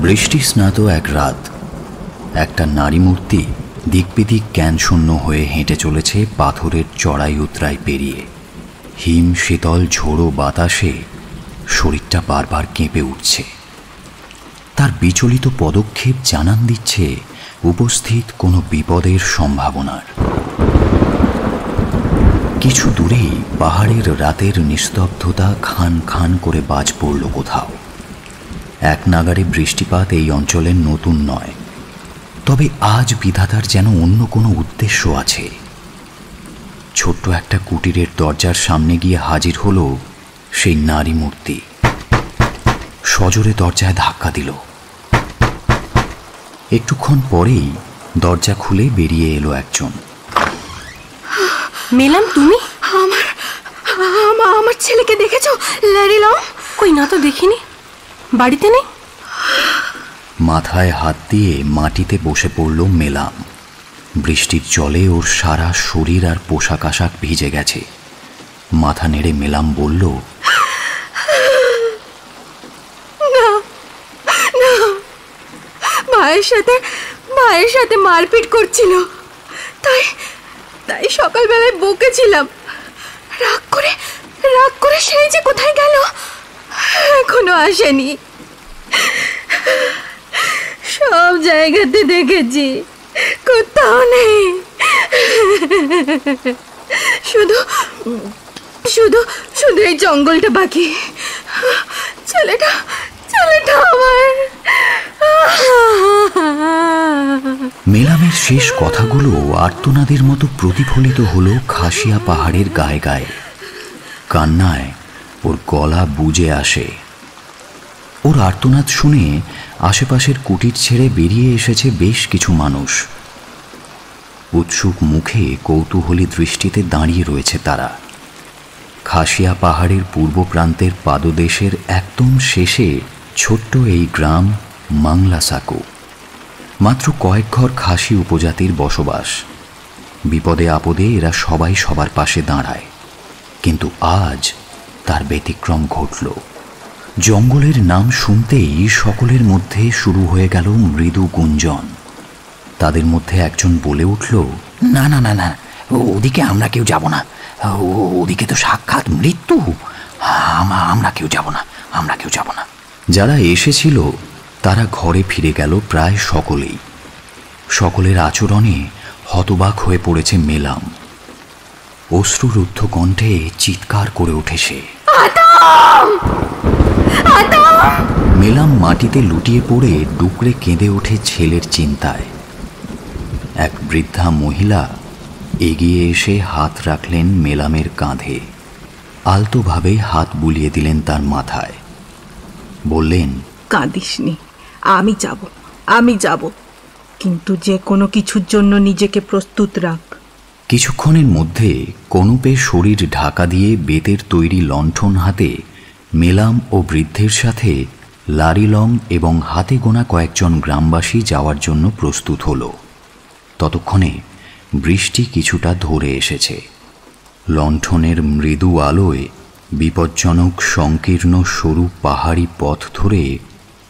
বৃষ্টি স্নাত এক রাত একটা নারী মূর্তি দিকবিদিক জ্ঞানশূন্য হয়ে হেঁটে চলেছে পাথরের চড়াই উতরাই পেরিয়ে। হিম শীতল ঝোড়ো বাতাসে শরীরটা বারবার কেঁপে উঠছে। তার বিচলিত পদক্ষেপ জানান দিচ্ছে উপস্থিত কোনো বিপদের সম্ভাবনার। কিছু দূরেই পাহাড়ের রাতের নিস্তব্ধতা খান খান করে বাজ পড়ল কোথাও। এক নাগাড়ে বৃষ্টিপাত এই অঞ্চলের নতুন নয়, তবে আজ বিধাতার যেন অন্য কোনো উদ্দেশ্য আছে। ছোট্ট একটা কুটিরের দরজার সামনে গিয়ে হাজির হলো সেই নারী মূর্তি। সজোরে দরজায় ধাক্কা দিল। একটুক্ষণ পরেই দরজা খুলে বেরিয়ে এলো একজন। মেলাম, তুমি? আমার ছেলেকে দেখেছো লারিলং? কই না তো, দেখিনি। বাড়িতে নেই? মাথায় হাত দিয়ে মাটিতে বসে পড়ল মেলাম। বৃষ্টির জলে ওর সারা শরীর আর পোশাক আশাক ভিজে গেছে। মাথা নেড়ে মেলাম বলল, না না, ভাইয়ের সাথে মারপিট করছিল, তাই সকালবেলায় বকেছিলাম। রাগ করে সেই যে কোথায় গেল, এখনো আসেনি। সব জায়গাতে দেখেছি, কোথাও নেই। শুধু শুধু শুধু এই জঙ্গলটা বাকি। ছেলেটা আমার। মেলামের শেষ কথাগুলো আর্তনাদের মতো প্রতিফলিত হলো খাসিয়া পাহাড়ের গায়ে গায়ে। কান্নায় ওর গলা বুজে আসে। ওর আর্তনাদ শুনে আশেপাশের কুটির ছেড়ে বেরিয়ে এসেছে বেশ কিছু মানুষ। উৎসুক মুখে কৌতূহলী দৃষ্টিতে দাঁড়িয়ে রয়েছে তারা। খাসিয়া পাহাড়ের পূর্ব প্রান্তের পাদদেশের একদম শেষে ছোট্ট এই গ্রাম মাংলাসাকু। মাত্র কয়েক ঘর খাসি উপজাতির বসবাস। বিপদে আপদে এরা সবাই সবার পাশে দাঁড়ায়, কিন্তু আজ তার ব্যতিক্রম ঘটল। জঙ্গলের নাম শুনতেই সকলের মধ্যে শুরু হয়ে গেল মৃদু গুঞ্জন। তাদের মধ্যে একজন বলে উঠল, না না না না, ওদিকে আমরা কেউ যাব না, ওদিকে তো সাক্ষাৎ মৃত্যু। আমরা কেউ যাব না। যারা এসেছিল তারা ঘরে ফিরে গেল প্রায় সকলেই। সকলের আচরণে হতবাক হয়ে পড়েছে মেলাম। অশ্রুরুদ্ধ কণ্ঠে চিৎকার করে ওঠে সে। মেলাম মাটিতে লুটিয়ে পড়ে ডুকরে কেঁদে ওঠে ছেলের চিন্তায়। এক বৃদ্ধা মহিলা এগিয়ে এসে হাত রাখলেন মেলামের কাঁধে। আলতোভাবে হাত বুলিয়ে দিলেন তার মাথায়। বললেন, কাঁদিসনি, আমি যাব, কিন্তু যে কোনো কিছুর জন্য নিজেকে প্রস্তুত রাখ। কিছুক্ষণের মধ্যে কনুপে শরীর ঢাকা দিয়ে বেতের তৈরি লণ্ঠন হাতে মেলাম ও বৃদ্ধের সাথে লারিলং এবং হাতে গোনা কয়েকজন গ্রামবাসী যাওয়ার জন্য প্রস্তুত হল। ততক্ষণে বৃষ্টি কিছুটা ধরে এসেছে। লণ্ঠনের মৃদু আলোয় বিপজ্জনক সংকীর্ণ সরু পাহাড়ি পথ ধরে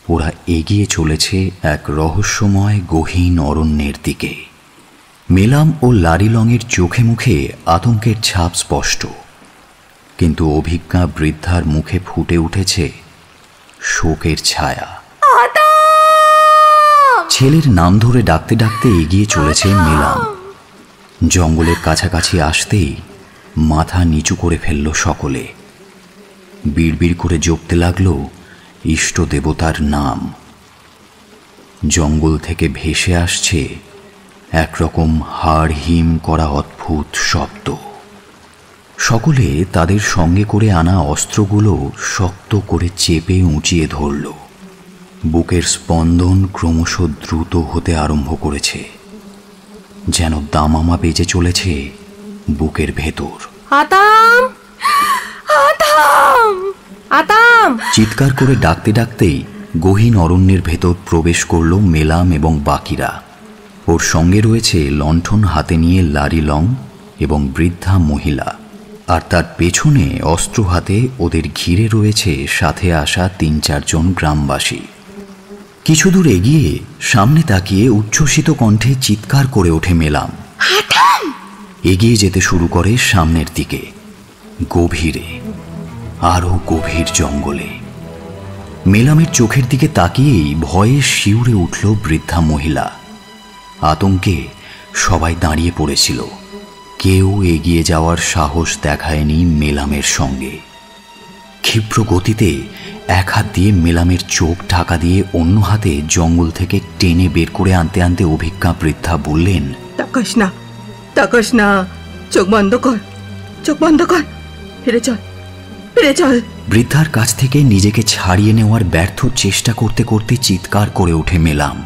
ওরা এগিয়ে চলেছে এক রহস্যময় গহীন অরণ্যের দিকে। মেলাম ও লারিলংয়ের চোখে মুখে আতঙ্কের ছাপ স্পষ্ট, কিন্তু অভিজ্ঞা বৃদ্ধার মুখে ফুটে উঠেছে শোকের ছায়া। ছেলের নাম ধরে ডাকতে ডাকতে এগিয়ে চলেছে মেলাম। জঙ্গলের কাছাকাছি আসতেই মাথা নিচু করে ফেলল সকলে। বিড়বিড় করে জপতে লাগলো ইষ্ট দেবতার নাম। জঙ্গল থেকে ভেসে আসছে একরকম হাড় হিম করা অদ্ভুত শব্দ। সকলে তাদের সঙ্গে করে আনা অস্ত্রগুলো শক্ত করে চেপে উঁচিয়ে ধরল। বুকের স্পন্দন ক্রমশ দ্রুত হতে আরম্ভ করেছে, যেন দামামা বেজে চলেছে বুকের ভেতর। আতাম, আতাম, আতাম! চিৎকার করে ডাকতে ডাকতেই গহীন অরণ্যের ভেতর প্রবেশ করল মেলাম এবং বাকিরা। ওর সঙ্গে রয়েছে লণ্ঠন হাতে নিয়ে লারিলং এবং বৃদ্ধা মহিলা, আর তার পেছনে অস্ত্র হাতে ওদের ঘিরে রয়েছে সাথে আসা ৩-৪ জন গ্রামবাসী। কিছু দূর এগিয়ে সামনে তাকিয়ে উচ্ছ্বসিত কণ্ঠে চিৎকার করে ওঠে মেলাম। এগিয়ে যেতে শুরু করে সামনের দিকে, গভীরে, আরো গভীর জঙ্গলে। মেলামের চোখের দিকে তাকিয়েই ভয়ে শিউরে উঠল বৃদ্ধা মহিলা। আতঙ্কে সবাই দাঁড়িয়ে পড়েছিল, কেউ এগিয়ে যাওয়ার সাহস দেখায়নি মেলামের সঙ্গে। ক্ষিপ্র গতিতে এক হাত দিয়ে মেলামের চোখ ঢাকা দিয়ে অন্য হাতে জঙ্গল থেকে টেনে বের করে আনতে আনতে অভিজ্ঞা বৃদ্ধা বললেন, তাকাস না, তাকাস না, চোখ বন্ধ কর, চোখ বন্ধ কর, ফিরে চল, ফিরে চল। বৃদ্ধার কাছ থেকে নিজেকে ছাড়িয়ে নেওয়ার ব্যর্থ চেষ্টা করতে করতে চিৎকার করে ওঠে মেলাম।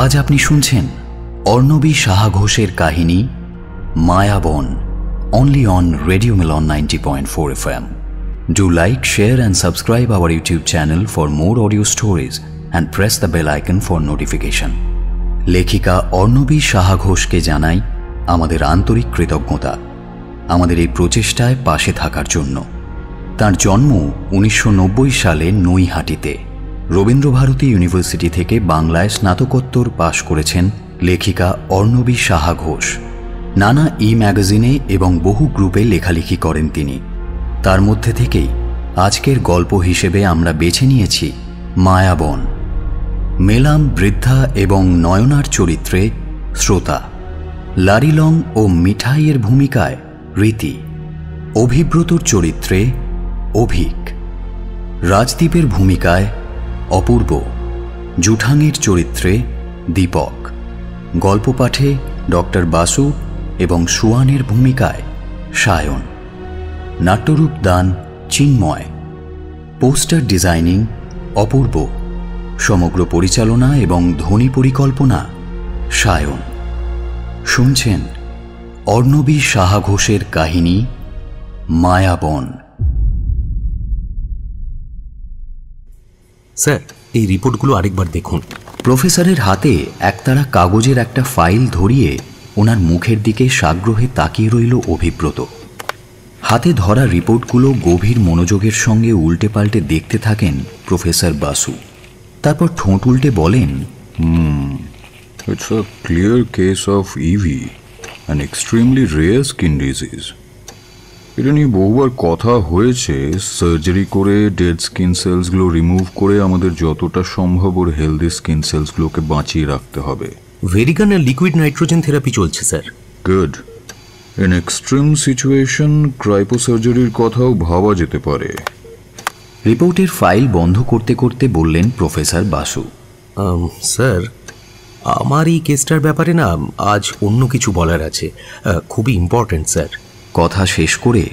আজ আপনি শুনছেন অর্ণবী সাহা ঘোষের কাহিনী মায়াবন, only on Radio Milan 90.4 FM. Do like, share and subscribe our YouTube channel for more audio stories and press the bell icon for notification. লেখিকা অর্ণবী সাহা ঘোষকে জানাই আমাদের আন্তরিক কৃতজ্ঞতা আমাদের এই প্রচেষ্টায় পাশে থাকার জন্য। তার জন্ম 1990 সালে নৈহাটিতে। রবীন্দ্রভারতী ইউনিভার্সিটি থেকে বাংলায় স্নাতকোত্তর পাশ করেছেন লেখিকা অর্ণবী সাহা ঘোষ। নানা ম্যাগাজিনে এবং বহু গ্রুপে লেখালেখি করেন তিনি। তার মধ্যে থেকেই আজকের গল্প হিসেবে আমরা বেছে নিয়েছি মায়াবন। মেলাম বৃদ্ধা এবং নয়নার চরিত্রে শ্রোতা, লারিলং ও মিঠাইয়ের ভূমিকায় রীতি, অভিব্রতর চরিত্রে অভিক, রাজদীপের ভূমিকায় অপূর্ব, জুঠাঙের চরিত্রে দীপক, গল্প পাঠে ডক্টর বাসু এবং সুয়ানের ভূমিকায় সায়ন, নাট্যরূপ দান চিন্ময়, পোস্টার ডিজাইনিং অপূর্ব, সমগ্র পরিচালনা এবং ধ্বনি পরিকল্পনা সায়ন। শুনছেন অর্ণবী সাহা ঘোষের কাহিনী মায়াবন। স্যার, এই রিপোর্টগুলো আরেকবার দেখুন। প্রফেসরের হাতে একতারা কাগজের একটা ফাইল ধরিয়ে ওনার মুখের দিকে সাগ্রহে তাকিয়ে রইল অভিব্রত। হাতে ধরা রিপোর্টগুলো গভীর মনোযোগের সঙ্গে উল্টে পাল্টে দেখতে থাকেন প্রফেসর বাসু। তারপর ঠোঁট উল্টে বলেন, It's a clear case of EV, an extremely rare skin disease. এটা নিয়ে বহুবার কথা হয়েছে, সার্জারি করে ডেড স্কিন সেলসগুলো রিমুভ করে আমাদের যতটা সম্ভব ওর হেলদি স্কিন সেলসগুলোকে বাঁচিয়ে রাখতে হবে। ভেরিগান আর লিকুইড নাইট্রোজেন থেরাপি চলছে sir. Good. In extreme situation cryo সার্জারির কথাও ভাবা যেতে পারে। রিপোর্টের ফাইল বন্ধ করতে করতে বললেন প্রফেসর বাসু, স্যার, আমার এই কেসটার ব্যাপারে না আজ অন্য কিছু বলার আছে, খুবই ইম্পর্টেন্ট স্যার। কথা শেষ করে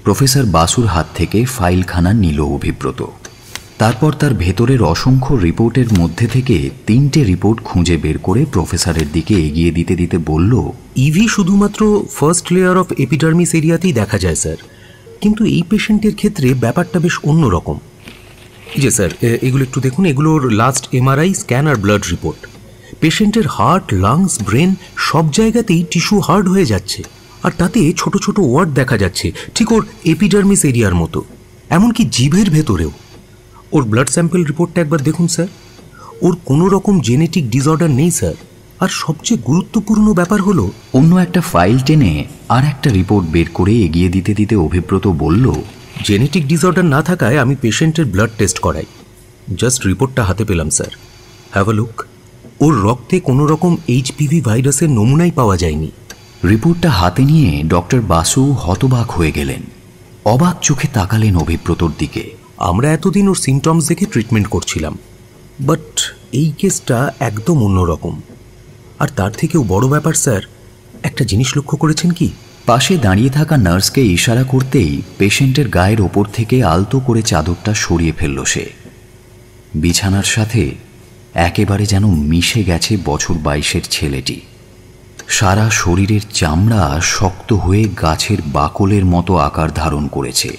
প্রফেসর বাসুর হাত থেকে ফাইলখানা নিল অভিব্রত। তারপর তার ভেতরের অসংখ্য রিপোর্টের মধ্যে থেকে 3টে রিপোর্ট খুঁজে বের করে প্রফেসরের দিকে এগিয়ে দিতে দিতে বলল, ইভি শুধুমাত্র ফার্স্ট লেয়ার অফ এপিডার্মিস এরিয়াতেই দেখা যায় স্যার, কিন্তু এই পেশেন্টের ক্ষেত্রে ব্যাপারটা বেশ অন্যরকম। জি স্যার, এগুলো একটু দেখুন। এগুলোর লাস্ট এমআরআই, স্ক্যান আর ব্লাড রিপোর্ট। পেশেন্টের হার্ট, লাংস, ব্রেন সব জায়গাতেই টিস্যু হার্ড হয়ে যাচ্ছে, আর তাতে ছোট ছোট ওয়ার্ড দেখা যাচ্ছে, ঠিক ওর এপিডার্মিস এরিয়ার মতো, এমনকি জিভের ভেতরেও। ওর ব্লাড স্যাম্পল রিপোর্টটা একবার দেখুন স্যার। ওর কোনো রকম জেনেটিক ডিসঅর্ডার নেই স্যার। আর সবচেয়ে গুরুত্বপূর্ণ ব্যাপার হলো, অন্য একটা ফাইল টেনে আর একটা রিপোর্ট বের করে এগিয়ে দিতে দিতে অভিব্রত বলল, জেনেটিক ডিসঅর্ডার না থাকায় আমি পেশেন্টের ব্লাড টেস্ট করাই। জাস্ট রিপোর্টটা হাতে পেলাম স্যার, হ্যাভ আ লুক। ওর রক্তে কোনো রকম HPV ভাইরাসের নমুনাই পাওয়া যায়নি। রিপোর্টটা হাতে নিয়ে ডক্টর বাসু হতবাক হয়ে গেলেন। অবাক চোখে তাকালেন অভিব্রতর দিকে। আমরা এতদিন ওর সিমটমস দেখে ট্রিটমেন্ট করছিলাম, বাট এই কেসটা একদম অন্যরকম। আর তার থেকেও বড় ব্যাপার স্যার, একটা জিনিস লক্ষ্য করেছেন কি? পাশে দাঁড়িয়ে থাকা নার্সকে ইশারা করতেই পেশেন্টের গায়ের ওপর থেকে আলতো করে চাদরটা সরিয়ে ফেলল সে। বিছানার সাথে একেবারে যেন মিশে গেছে বছর 22-এর ছেলেটি। সারা শরীরের চামড়া শক্ত হয়ে গাছের বাকলের মতো আকার ধারণ করেছে।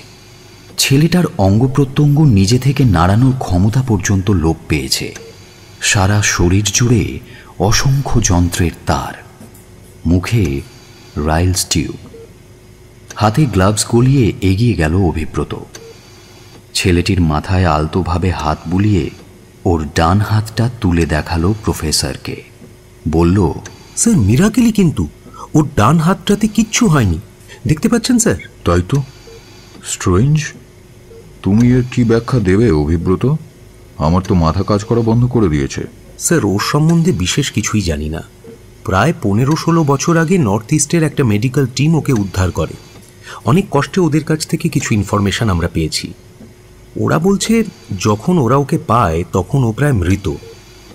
ছেলেটার অঙ্গ প্রত্যঙ্গ নিজে থেকে নাড়ানোর ক্ষমতা পর্যন্ত লোপ পেয়েছে। সারা শরীর জুড়ে অসংখ্য যন্ত্রের তার, মুখে রাইলস টিউব। হাতে গ্লাভস গলিয়ে এগিয়ে গেল অভিব্রত। ছেলেটির মাথায় আলতোভাবে হাত বুলিয়ে ওর ডান হাতটা তুলে দেখালো প্রফেসরকে। বলল, স্যার মিরাকেলি, কিন্তু ওর ডান হাতটাতে কিচ্ছু হয়নি, দেখতে পাচ্ছেন স্যার। তাই তো, স্ট্রেঞ্জ। তুমি এর কি ব্যাখ্যা দেবে অভিব্রত? আমার তো মাথা কাজ করা বন্ধ করে দিয়েছে। স্যার ওর সম্বন্ধে বিশেষ কিছুই জানি না। প্রায় 15-16 বছর আগে নর্থ ইস্টের একটা মেডিকেল টিম ওকে উদ্ধার করে। অনেক কষ্টে ওদের কাছ থেকে কিছু ইনফরমেশন আমরা পেয়েছি। ওরা বলছে যখন ওরা ওকে পায় তখন ও প্রায় মৃত,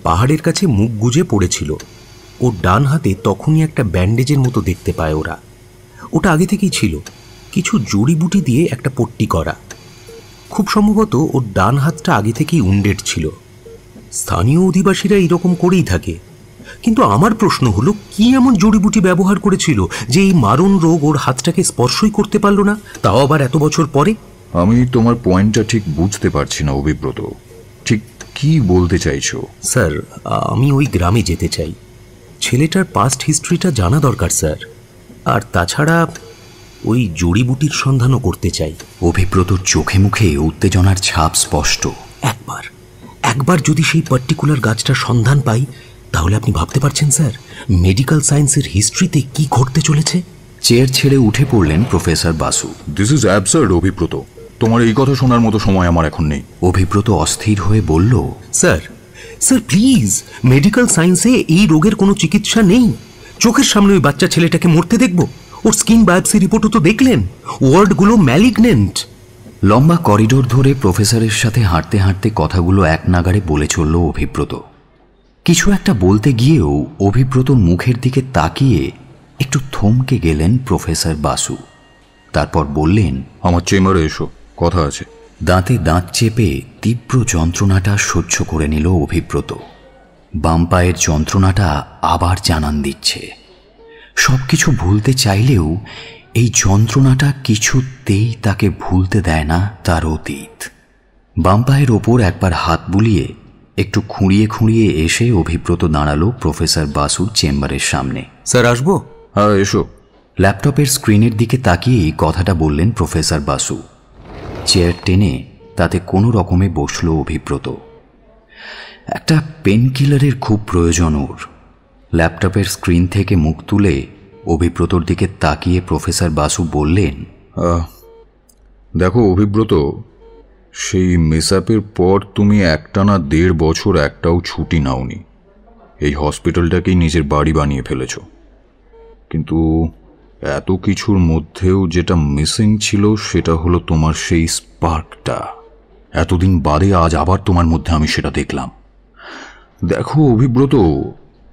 পাহাড়ের কাছে মুখ গুজে পড়েছিল। ওর ডান হাতে তখনই একটা ব্যান্ডেজের মতো দেখতে পায় ওরা। ওটা আগে থেকেই ছিল, কিছু জড়িবুটি দিয়ে একটা পট্টি করা। খুব সম্ভবত ওর ডান হাতটা আগে থেকেই উন্ডেড ছিল। স্থানীয় অধিবাসীরা এরকম করেই থাকে। কিন্তু আমার প্রশ্ন হলো, কি এমন জড়িবুটি ব্যবহার করেছিল যে এই মারণ রোগ ওর হাতটাকে স্পর্শই করতে পারল না, তাও আবার এত বছর পরে? আমি তোমার পয়েন্টটা ঠিক বুঝতে পারছি না অভিব্রত, ঠিক কি বলতে চাইছো? স্যার আমি ওই গ্রামে যেতে চাই। ছেলেটার পাস্ট হিস্ট্রিটা জানা দরকার স্যার। আর তাছাড়া ওই জড়িবুটির সন্ধানও করতে চাই। অভিব্রতর চোখে মুখে উত্তেজনার ছাপ স্পষ্ট। একবার যদি সেই পার্টিকুলার গাছটার সন্ধান পাই, তাহলে আপনি ভাবতে পারছেন স্যার মেডিকেল সায়েন্সের হিস্ট্রিতে কি ঘটতে চলেছে। চেয়ার ছেড়ে উঠে পড়লেন professor Basu. This is absurd Abhibrata, তোমার এই কথা শোনার মতো সময় আমার এখন নেই। অভিব্রত অস্থির হয়ে বলল, স্যার প্লিজ, মেডিকেল সায়েন্সে এই রোগের কোনো চিকিৎসা নেই। চোখের সামনে ওই বাচ্চা ছেলেটাকে মরতে দেখব? ওর স্কিন বায়োপসি রিপোর্টও তো দেখলেন, ওয়ার্ডগুলো ম্যালিগনেন্ট। লম্বা করিডোর ধরে প্রফেসরের সাথে হাঁটতে হাঁটতে কথাগুলো এক নাগাড়ে বলে চলল অভিব্রত। কিছু একটা বলতে গিয়েও অভিব্রতর মুখের দিকে তাকিয়ে একটু থমকে গেলেন প্রফেসর বাসু। তারপর বললেন, আমার চেম্বারে এসো, কথা আছে। দাঁতে দাঁত চেপে তীব্র যন্ত্রণাটা সহ্য করে নিল অভিব্রত। বাম পায়ের যন্ত্রণাটা আবার জানান দিচ্ছে। সবকিছু ভুলতে চাইলেও এই যন্ত্রণাটা কিছুতেই তাকে ভুলতে দেয় না তার অতীত। বাম পায়ের ওপর একবার হাত বুলিয়ে একটু খুঁড়িয়ে খুঁড়িয়ে এসে অভিব্রত দাঁড়ালো প্রফেসর বাসুর চেম্বারের সামনে। স্যার আসবো? হ্যাঁ এসো। ল্যাপটপের স্ক্রিনের দিকে তাকিয়েই কথাটা বললেন প্রফেসর বাসু। চেয়ার টেনে তাতে কোনো রকমে বসল অভিব্রত। একটা পেনকিলারের খুব প্রয়োজন ওর। ল্যাপটপের স্ক্রিন থেকে মুখ তুলে অভিব্রতর দিকে তাকিয়ে প্রফেসর বাসু বললেন, দেখো অভিব্রত, সেই মিসঅ্যাপের পর তুমি একটানা 1.5 বছর একটাও ছুটি নাওনি। এই হসপিটালটাকেই নিজের বাড়ি বানিয়ে ফেলেছ। কিন্তু এত কিছুর মধ্যেও যেটা মিসিং ছিল সেটা হলো তোমার সেই স্পার্কটা। এতদিন বাদে আজ আবার তোমার মধ্যে আমি সেটা দেখলাম। দেখো অভিব্রত,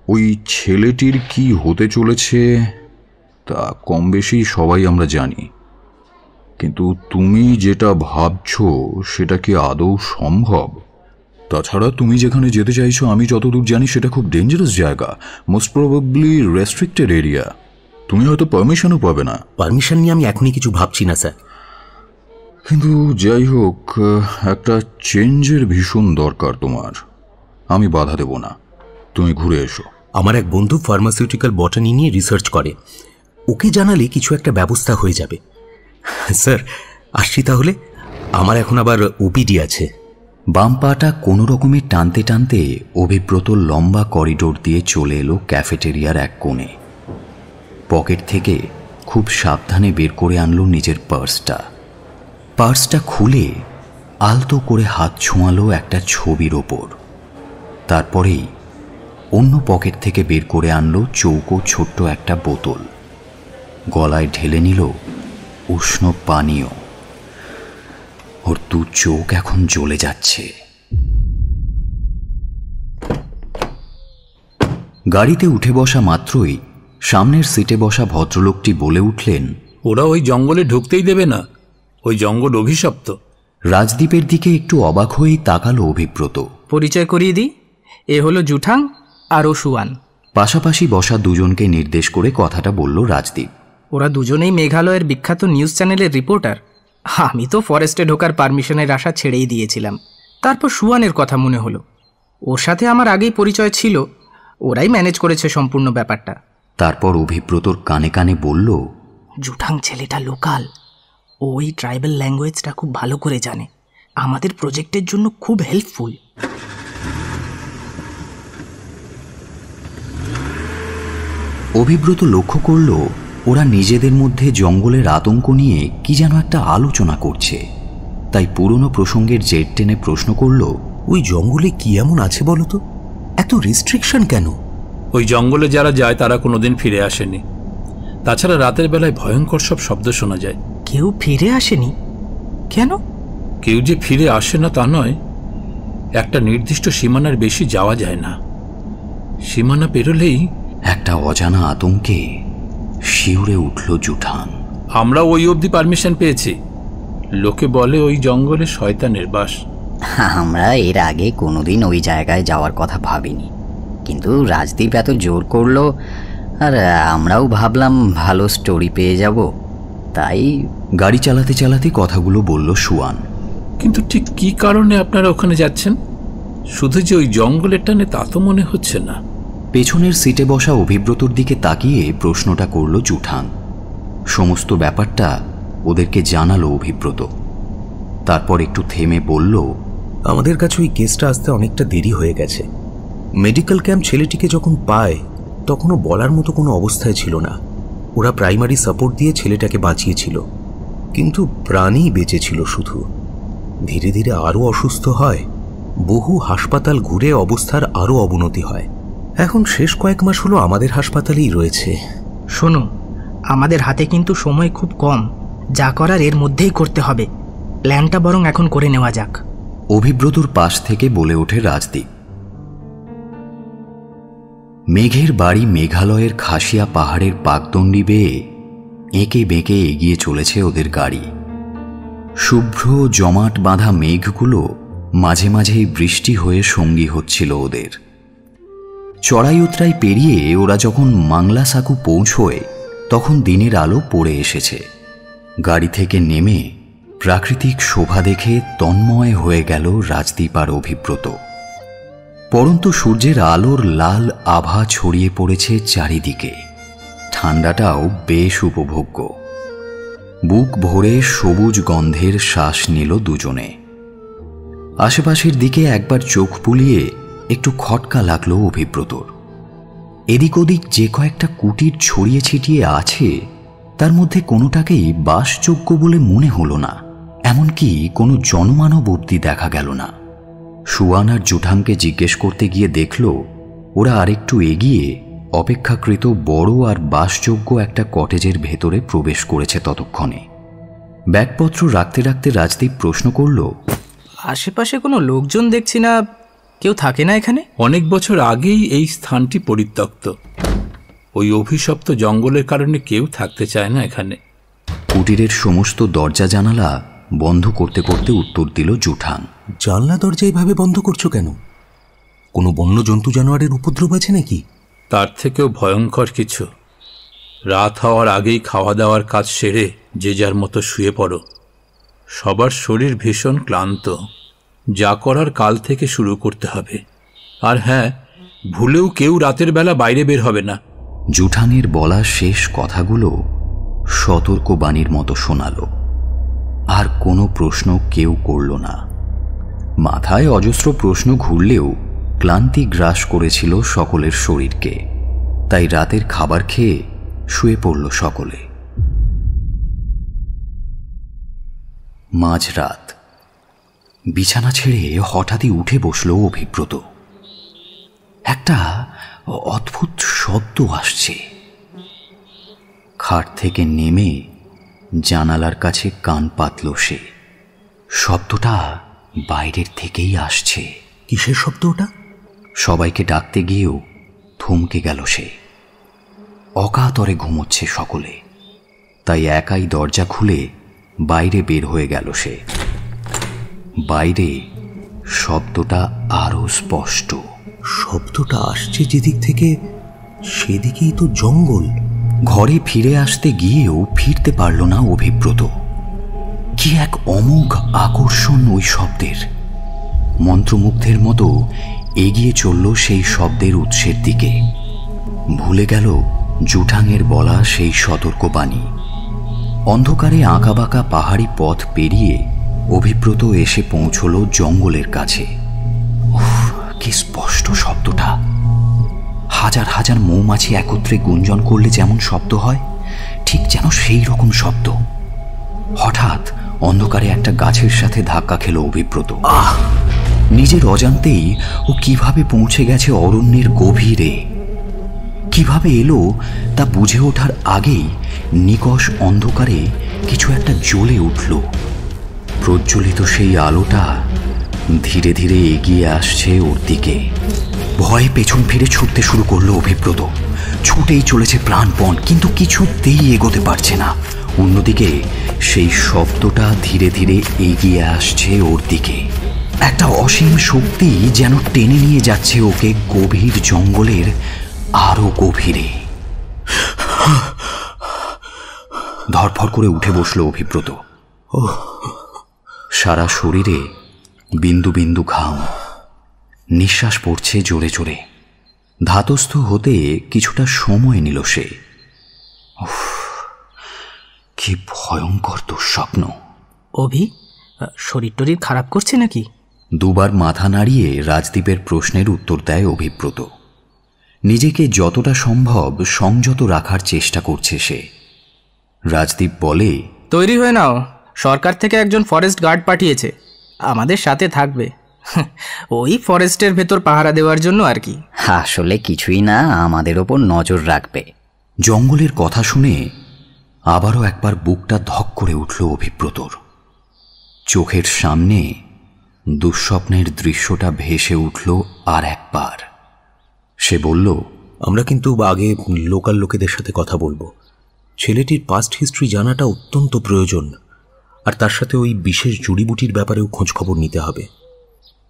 ওই ছেলেটির কি হতে চলেছে তা কম বেশি সবাই আমরা জানি, কিন্তু তুমি যেটা ভাবছো সেটা কি আদৌ সম্ভব? তাছাড়া তুমি যেখানে যেতে চাইছো আমি যতদূর জানি সেটা খুব ডেঞ্জারাস জায়গা, মোস্ট প্রবাবলি রেস্ট্রিক্টেড এরিয়া। তুমি হয়তো পারমিশনও পাবে না। পারমিশন নিয়ে আমি এখনই কিছু ভাবছি না স্যার। কিন্তু যাই হোক, একটা চেঞ্জের ভীষণ দরকার তোমার। আমি বাধা দেব না, তুমি ঘুরে এসো। আমার এক বন্ধু ফার্মাসিউটিক্যাল বটানি নিয়ে রিসার্চ করে, ওকে জানালে কিছু একটা ব্যবস্থা হয়ে যাবে। স্যার আসছি তাহলে, আমার এখন আবার ওপিডি আছে। বাম পাটা কোনো রকমে টানতে টানতে অভিব্রত লম্বা করিডোর দিয়ে চলে এলো ক্যাফেটেরিয়ার এক কোণে। পকেট থেকে খুব সাবধানে বের করে আনলো নিজের পার্সটা খুলে আলতো করে হাত ছোঁয়ালো একটা ছবির ওপর। তারপরেই অন্য পকেট থেকে বের করে আনলো চৌকো ছোট্ট একটা বোতল। গলায় ঢেলে নিল উষ্ণ পানীয়। ওর 2 চোখ এখন জ্বলে যাচ্ছে। গাড়িতে উঠে বসা মাত্রই সামনের সিটে বসা ভদ্রলোকটি বলে উঠলেন, ওরা ওই জঙ্গলে ঢুকতেই দেবে না, ওই জঙ্গল অভিশপ্ত। রাজদীপের দিকে একটু অবাক হয়েই তাকালো অভিব্রত। পরিচয় করিয়ে দিই, এ হলো জুঠাং আর ও সুয়ান। পাশাপাশি বসা দুজনকে নির্দেশ করে কথাটা বলল রাজদীপ। ওরা দুজনেই মেঘালয়ের বিখ্যাত নিউজ চ্যানেলের রিপোর্টার। আমি তো ফরেস্টে ঢোকার পারমিশনের আশা ছেড়েই দিয়েছিলাম। তারপর সুয়ানের কথা মনে হলো, ওর সাথে আমার আগেই পরিচয় ছিল, ওরাই ম্যানেজ করেছে সম্পূর্ণ ব্যাপারটা। তারপর অভিব্রতর কানে কানে বলল, জুঠাং ছেলেটা লোকাল, ওই ট্রাইবাল ল্যাঙ্গুয়েজটা খুব ভালো করে জানে, আমাদের প্রজেক্টের জন্য খুব হেল্পফুল। অভিব্রত লক্ষ্য করল ওরা নিজেদের মধ্যে জঙ্গলের আতঙ্ক নিয়ে কি যেন একটা আলোচনা করছে। তাই পুরনো প্রসঙ্গের জের টেনে প্রশ্ন করল, ওই জঙ্গলে কি এমন আছে বলো তো, এত রেস্ট্রিকশন কেন? ওই জঙ্গলে যারা যায় তারা কোনোদিন ফিরে আসেনি। তাছাড়া রাতের বেলায় ভয়ঙ্কর সব শব্দ শোনা যায়। কেউ ফিরে আসেনি কেন? কেউ যে ফিরে আসে না তা নয়, একটা নির্দিষ্ট সীমানার বেশি যাওয়া যায় না। সীমানা পেরোলেই একটা অজানা আতঙ্কে শিউরে উঠল জুঠান। আমরা ওই অবধি পারমিশন পেয়েছি। লোকে বলে ওই জঙ্গলে শয়তানের বাস। আমরা এর আগে কোনোদিন ওই জায়গায় যাওয়ার কথা ভাবিনি, কিন্তু রাজদীপ এত জোর করলো আর আমরাও ভাবলাম ভালো স্টোরি পেয়ে যাব, তাই গাড়ি চালাতে চালাতে কথাগুলো বলল সুয়ান। কিন্তু ঠিক কি কারণে আপনারা ওখানে যাচ্ছেন? শুধু যে ওই জঙ্গলের টানে তা তো মনে হচ্ছে না। পেছনের সিটে বসা অভিব্রতর দিকে তাকিয়ে প্রশ্নটা করল জুঠান। সমস্ত ব্যাপারটা ওদেরকে জানালো অভিব্রত। তারপর একটু থেমে বলল, আমাদের কাছে ওই কেসটা আসতে অনেকটা দেরি হয়ে গেছে। মেডিকেল ক্যাম্প ছেলেটিকে যখন পায় তখনও বলার মতো কোনো অবস্থায় ছিল না। ওরা প্রাইমারি সাপোর্ট দিয়ে ছেলেটাকে বাঁচিয়েছিল, কিন্তু প্রাণই বেঁচে ছিল শুধু। ধীরে ধীরে আরও অসুস্থ হয়, বহু হাসপাতাল ঘুরে অবস্থার আরও অবনতি হয়। এখন শেষ কয়েক মাস হলো আমাদের হাসপাতালেই রয়েছে। শোনো, আমাদের হাতে কিন্তু সময় খুব কম, যা করার এর মধ্যেই করতে হবে। প্ল্যানটা বরং এখন করে নেওয়া যাক। অভিব্রতর পাশ থেকে বলে ওঠে রাজদীপ। মেঘের বাড়ি মেঘালয়ের খাসিয়া পাহাড়ের পাকদণ্ডি বেয়ে এঁকে বেঁকে এগিয়ে চলেছে ওদের গাড়ি। শুভ্র জমাট বাঁধা মেঘগুলো মাঝে মাঝেই বৃষ্টি হয়ে সঙ্গী হচ্ছিল ওদের। চড়াই উতরাই পেরিয়ে ওরা যখন মাংলা সাকু পৌঁছয় তখন দিনের আলো পড়ে এসেছে। গাড়ি থেকে নেমে প্রাকৃতিক শোভা দেখে তন্ময় হয়ে গেল রাজদীপ আর অভিব্রত। পরন্তু সূর্যের আলোর লাল আভা ছড়িয়ে পড়েছে চারিদিকে। ঠান্ডাটাও বেশ উপভোগ্য। বুক ভরে সবুজ গন্ধের শ্বাস নিল দুজনে। আশেপাশের দিকে একবার চোখ বুলিয়ে একটু খটকা লাগলো অভিব্রতর। এদিক ওদিক যে কয়েকটা কুটির ছড়িয়ে ছিটিয়ে আছে তার মধ্যে কোনোটাকেই বাসযোগ্য বলে মনে হলো না। এমনকি কোনো জনমানব অবধি দেখা গেল না। সুয়ান আর জুঠানকে জিজ্ঞেস করতে গিয়ে দেখল ওরা আরেকটু এগিয়ে অপেক্ষাকৃত বড় আর বাসযোগ্য একটা কটেজের ভেতরে প্রবেশ করেছে ততক্ষণে। ব্যাগপত্র রাখতে রাখতে রাজদীপ প্রশ্ন করল, আশেপাশে কোনো লোকজন দেখছি না, কেউ থাকে না এখানে? অনেক বছর আগেই এই স্থানটি পরিত্যক্ত। ওই অভিশপ্ত জঙ্গলের কারণে কেউ থাকতে চায় না এখানে। কুটিরের সমস্ত দরজা জানালা বন্ধ করতে করতে উত্তর দিল জুঠান। জানলা দরজা এইভাবে বন্ধ করছো কেন? কোনো বন্য জন্তু জানোয়ারের উপদ্রব আছে নাকি? তার থেকেও ভয়ঙ্কর কিছু। রাত হওয়ার আগেই খাওয়া দাওয়ার কাজ সেরে যে যার মতো শুয়ে পড়ো। সবার শরীর ভীষণ ক্লান্ত। যা করার কাল থেকে শুরু করতে হবে। আর হ্যাঁ, ভুলেও কেউ রাতের বেলা বাইরে বের হবে না। জুঠানের বলা শেষ কথাগুলো সতর্কবাণীর মতো শোনালো। আর কোনো প্রশ্ন কেউ করল না। মাথায় অজস্র প্রশ্ন ঘুরলেও ক্লান্তি গ্রাস করেছিল সকলের শরীরকে। তাই রাতের খাবার খেয়ে শুয়ে পড়ল সকলে। মাঝরাত। বিছানা ছেড়ে হঠাৎই উঠে বসল অভিব্রত। একটা অদ্ভুত শব্দ আসছে। খাট থেকে নেমে জানালার কাছে কান পাতল সে। শব্দটা বাইরের থেকেই আসছে। কিসের শব্দ ওটা? সবাইকে ডাকতে গিয়েও থমকে গেল সে। অকাতরে ঘুমোচ্ছে সকলে, তাই একাই দরজা খুলে বাইরে বের হয়ে গেল সে। বাইরে শব্দটা আরো স্পষ্ট। শব্দটা আসছে যেদিক থেকে সেদিকেই তো জঙ্গল। ঘরে ফিরে আসতে গিয়েও ফিরতে পারল না অভিব্রত। কি এক অমোঘ আকর্ষণ ওই শব্দের। মন্ত্রমুগ্ধের মতো এগিয়ে চলল সেই শব্দের উৎসের দিকে। ভুলে গেল জুঠাঙের বলা সেই সতর্কবাণী। অন্ধকারে আঁকাবাঁকা পাহাড়ি পথ পেরিয়ে অভিব্রত এসে পৌঁছল জঙ্গলের কাছে। উফ, কি স্পষ্ট শব্দটা! হাজার হাজার মৌমাছি একত্রে গুঞ্জন করলে যেমন শব্দ হয়, ঠিক যেন সেই রকম শব্দ। হঠাৎ অন্ধকারে একটা গাছের সাথে ধাক্কা খেল অভিব্রত। নিজের অজান্তেই ও কিভাবে পৌঁছে গেছে অরণ্যের গভীরে, কিভাবে এলো তা বুঝে ওঠার আগেই নিকষ অন্ধকারে কিছু একটা জ্বলে উঠল। প্রজ্বলিত সেই আলোটা ধীরে ধীরে এগিয়ে আসছে ওর দিকে। ভয়ে পেছন ফিরে ছুটতে শুরু করলো অভিব্রত। ছুটেই চলেছে প্রাণপণ, কিন্তু কিছুতেই এগোতে পারছে না। অন্যদিকে সেই শব্দটা ধীরে ধীরে এগিয়ে আসছে ওর দিকে। একটা অসীম শক্তি যেন টেনে নিয়ে যাচ্ছে ওকে গভীর জঙ্গলের আরো গভীরে। ধরফর করে উঠে বসল অভিব্রত। সারা শরীরে বিন্দু বিন্দু ঘাম, নিঃশ্বাস পড়ছে জোরে জোরে। ধাতস্থ হতে কিছুটা সময় নিল সে। কি ভয়ঙ্কর দুঃস্বপ্ন! অভি, শরীর টরীর খারাপ করছে নাকি? দুবার মাথা নাড়িয়ে রাজদীপের প্রশ্নের উত্তর দেয় অভিব্রত। নিজেকে যতটা সম্ভব সংযত রাখার চেষ্টা করছে সে। রাজদীপ বলে, তৈরি হয়ে নাও, সরকার থেকে একজন ফরেস্ট গার্ড পাঠিয়েছে, আমাদের সাথে থাকবে। ওই ফরেস্টের ভেতর পাহারা দেওয়ার জন্য আর কি। আসলে কিছুই না, আমাদের ওপর নজর রাখবে। জঙ্গলের কথা শুনে আবারও একবার বুকটা ধক করে উঠল অভিব্রতর। চোখের সামনে দুঃস্বপ্নের দৃশ্যটা ভেসে উঠল আর একবার। সে বলল, আমরা কিন্তু আগে লোকাল লোকেদের সাথে কথা বলবো। ছেলেটির পাস্ট হিস্ট্রি জানাটা অত্যন্ত প্রয়োজন, আর তার সাথে ওই বিশেষ জড়িবুটির ব্যাপারেও খোঁজ খবর নিতে হবে।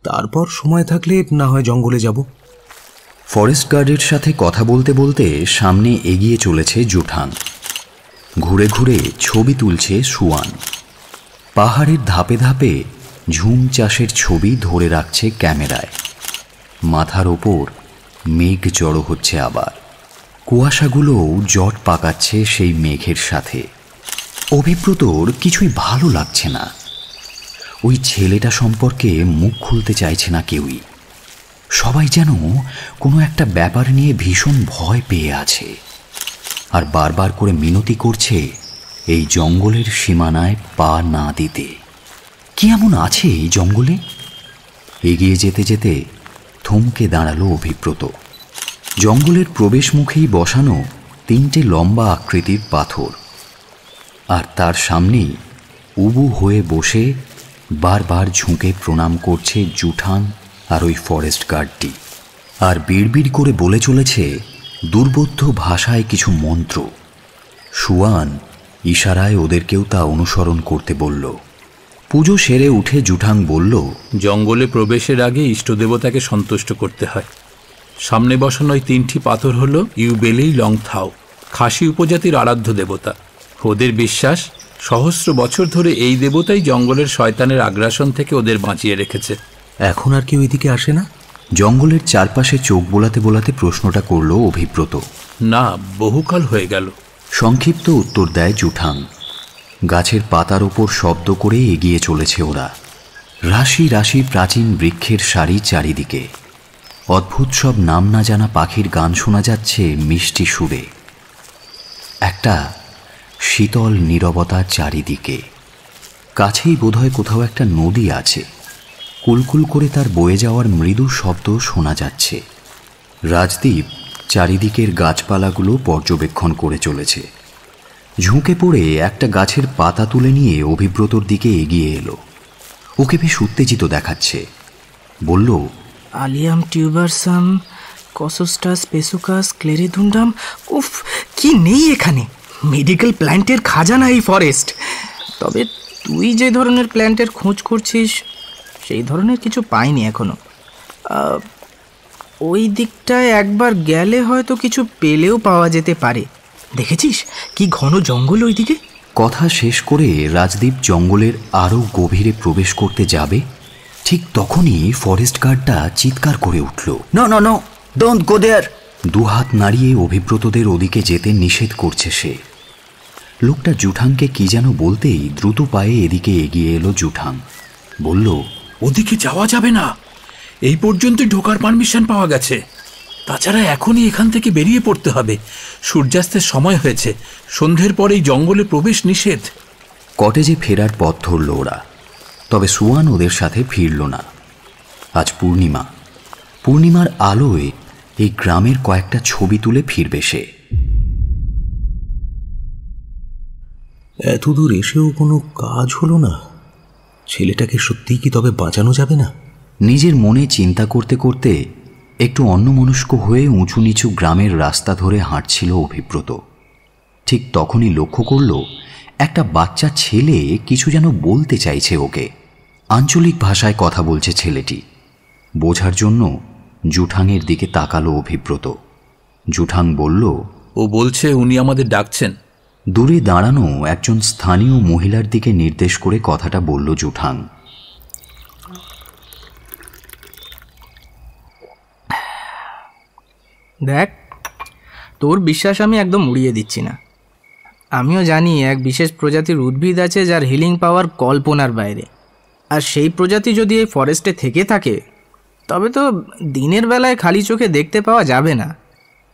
তারপর সময় থাকলে না হয় জঙ্গলে যাব। ফরেস্ট গার্ডের সাথে কথা বলতে বলতে সামনে এগিয়ে চলেছে জুঠান। ঘুরে ঘুরে ছবি তুলছে সুয়ান। পাহাড়ের ধাপে ধাপে ঝুম চাষের ছবি ধরে রাখছে ক্যামেরায়। মাথার ওপর মেঘ জড়ো হচ্ছে আবার। কুয়াশাগুলোও জট পাকাচ্ছে সেই মেঘের সাথে। অভিব্রতর কিছুই ভালো লাগছে না। ওই ছেলেটা সম্পর্কে মুখ খুলতে চাইছে না কেউই। সবাই যেন কোনো একটা ব্যাপার নিয়ে ভীষণ ভয় পেয়ে আছে, আর বারবার করে মিনতি করছে এই জঙ্গলের সীমানায় পা না দিতে। কি এমন আছে এই জঙ্গলে? এগিয়ে যেতে যেতে থমকে দাঁড়ালো অভিব্রত। জঙ্গলের প্রবেশ মুখেই বসানো 3টে লম্বা আকৃতির পাথর, আর তার সামনেই উবু হয়ে বসে বারবার ঝুঁকে প্রণাম করছে জুঠান আর ওই ফরেস্ট গার্ডটি। আর বিড়বিড় করে বলে চলেছে দুর্বোধ্য ভাষায় কিছু মন্ত্র। সুয়ান ইশারায় ওদেরকেও তা অনুসরণ করতে বলল। পুজো সেরে উঠে জুঠাং বলল, জঙ্গলে প্রবেশের আগে ইষ্টদেবতাকে সন্তুষ্ট করতে হয়। সামনে বসানো ওই 3টি পাথর হলো ইউবেলেই লংথাও, খাসি উপজাতির আরাধ্য দেবতা। ওদের বিশ্বাস সহস্র বছর ধরে এই দেবতাই জঙ্গলের শয়তানের আগ্রাসন থেকে ওদের বাঁচিয়ে রেখেছে। এখন আর কেউ এদিকে আসে না? জঙ্গলের চারপাশে চোখ বোলাতে বোলাতে প্রশ্নটা করল অভিব্রত। না, বহুকাল হয়ে গেল। সংক্ষিপ্ত উত্তর দেয় জুঠাং। গাছের পাতার ওপর শব্দ করে এগিয়ে চলেছে ওরা। রাশি রাশি প্রাচীন বৃক্ষের সারি চারিদিকে। অদ্ভুত সব নাম না জানা পাখির গান শোনা যাচ্ছে মিষ্টি সুরে। একটা শীতল নীরবতা চারিদিকে। কাছেই বোধহয় কোথাও একটা নদী আছে। কুলকুল করে তার বয়ে যাওয়ার মৃদু শব্দ শোনা যাচ্ছে। রাজদীপ চারিদিকের গাছপালাগুলো পর্যবেক্ষণ করে চলেছে। ঝুঁকে পড়ে একটা গাছের পাতা তুলে নিয়ে অভিব্রতর দিকে এগিয়ে এলো। ওকে বেশ উত্তেজিত দেখাচ্ছে। বলল, আলিয়াম টিউবারসাম কসোস্টাস পেসুকাস ক্লেরিদুন্ডাম। উফ, কি নেই এখানে! মেডিকেল প্ল্যান্টের খাজানা এই ফরেস্ট। তবে তুই যে ধরনের প্ল্যান্টের খোঁজ করছিস সেই ধরনের কিছু পাইনি এখনো। ওই দিকটায় একবার গেলে হয়তো কিছু পেলেও পাওয়া যেতে পারে। দেখেছিস কি ঘন জঙ্গল ওই দিকে? কথা শেষ করে রাজদীপ জঙ্গলের আরও গভীরে প্রবেশ করতে যাবে, ঠিক তখনই ফরেস্ট গার্ডটা চিৎকার করে উঠল, no no no, don't go there. দুহাত নাড়িয়ে অভিব্রতদের ওদিকে যেতে নিষেধ করছে সে। লোকটা জুঠাংকে কি যেন বলতেই দ্রুত পায়ে এদিকে এগিয়ে এলো জুঠাং। বলল, ওদিকে যাওয়া যাবে না, এই পর্যন্তই ঢোকার পারমিশন পাওয়া গেছে। তাছাড়া এখনই এখান থেকে বেরিয়ে পড়তে হবে, সূর্যাস্তের সময় হয়েছে, সন্ধ্যের পরেই জঙ্গলে প্রবেশ নিষেধ। কটেজে ফেরার পথ ধরল ওরা, তবে সুয়ান ওদের সাথে ফিরল না। আজ পূর্ণিমা, পূর্ণিমার আলোয় এই গ্রামের কয়েকটা ছবি তুলে ফিরবে সে। এত দূর এসেও কোনো কাজ হলো না। ছেলেটাকে সত্যিই কি তবে বাঁচানো যাবে না? নিজের মনে চিন্তা করতে করতে একটু অন্যমনস্ক হয়ে উঁচু নিচু গ্রামের রাস্তা ধরে হাঁটছিল অভিব্রত। ঠিক তখনই লক্ষ্য করল একটা বাচ্চা ছেলে কিছু যেন বলতে চাইছে ওকে। আঞ্চলিক ভাষায় কথা বলছে ছেলেটি। বোঝার জন্য জুঠাংয়ের দিকে তাকালো অভিব্রত। জুঠাং বলল, ও বলছে উনি আমাদের ডাকছেন। দূরে দাঁড়ানো একজন স্থানীয় মহিলার দিকে নির্দেশ করে কথাটা বলল জুঠাং। দেখ, তোর বিশ্বাস আমি একদম উড়িয়ে দিচ্ছি না। আমিও জানি এক বিশেষ প্রজাতির উদ্ভিদ আছে যার হিলিং পাওয়ার কল্পনার বাইরে। আর সেই প্রজাতি যদি এই ফরেস্টে থেকে থাকে তবে তো দিনের বেলায় খালি চোখে দেখতে পাওয়া যাবে না,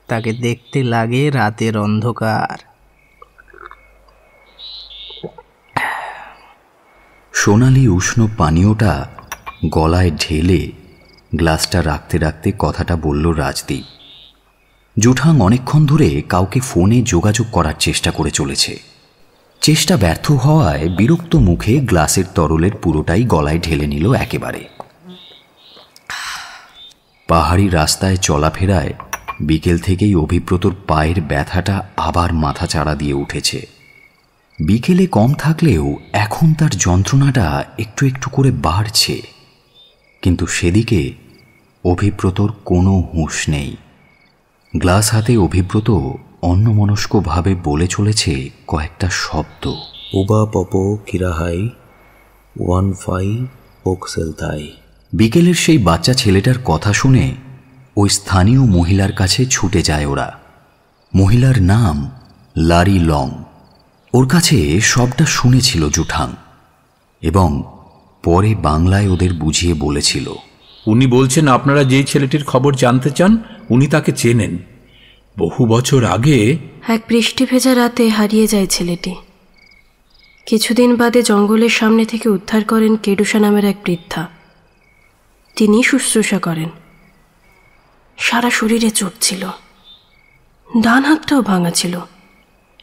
তাকে দেখতে লাগে রাতের অন্ধকার। সোনালি উষ্ণ পানীয়টা গলায় ঢেলে গ্লাসটা রাখতে রাখতে কথাটা বলল রাজদীপ। জুঠাং অনেকক্ষণ ধরে কাউকে ফোনে যোগাযোগ করার চেষ্টা করে চলেছে। চেষ্টা ব্যর্থ হওয়ায় বিরক্ত মুখে গ্লাসের তরলের পুরোটাই গলায় ঢেলে নিল একেবারে। পাহাড়ি রাস্তায় চলাফেরায় বিকেল থেকেই অভিব্রতর পায়ের ব্যথাটা আবার মাথা চাড়া দিয়ে উঠেছে। বিকেলে কম থাকলেও এখন তার যন্ত্রণাটা একটু একটু করে বাড়ছে, কিন্তু সেদিকে অভিব্রতর কোনো হুঁশ নেই। গ্লাস হাতে অভিব্রত অন্যমনস্কভাবে বলে চলেছে কয়েকটা শব্দ। ওবা পপ কিরাহাই 15 ওকসেলথাই। বিকেলের সেই বাচ্চা ছেলেটার কথা শুনে ওই স্থানীয় মহিলার কাছে ছুটে যায় ওরা। মহিলার নাম লারি লং। ওর কাছে সবটা শুনেছিল জুঠাং এবং পরে বাংলায় ওদের বুঝিয়ে বলেছিল। উনি বলছেন আপনারা যেই ছেলেটির খবর জানতে চান উনি তাকে চেনেন। বহু বছর আগে এক বৃষ্টি ভেজা রাতে হারিয়ে যায় ছেলেটি। কিছুদিন বাদে জঙ্গলের সামনে থেকে উদ্ধার করেন কেডুসা নামের এক বৃদ্ধা। তিনি শুশ্রূষা করেন। সারা শরীরে চোট ছিল, ডান হাতটাও ভাঙা ছিল।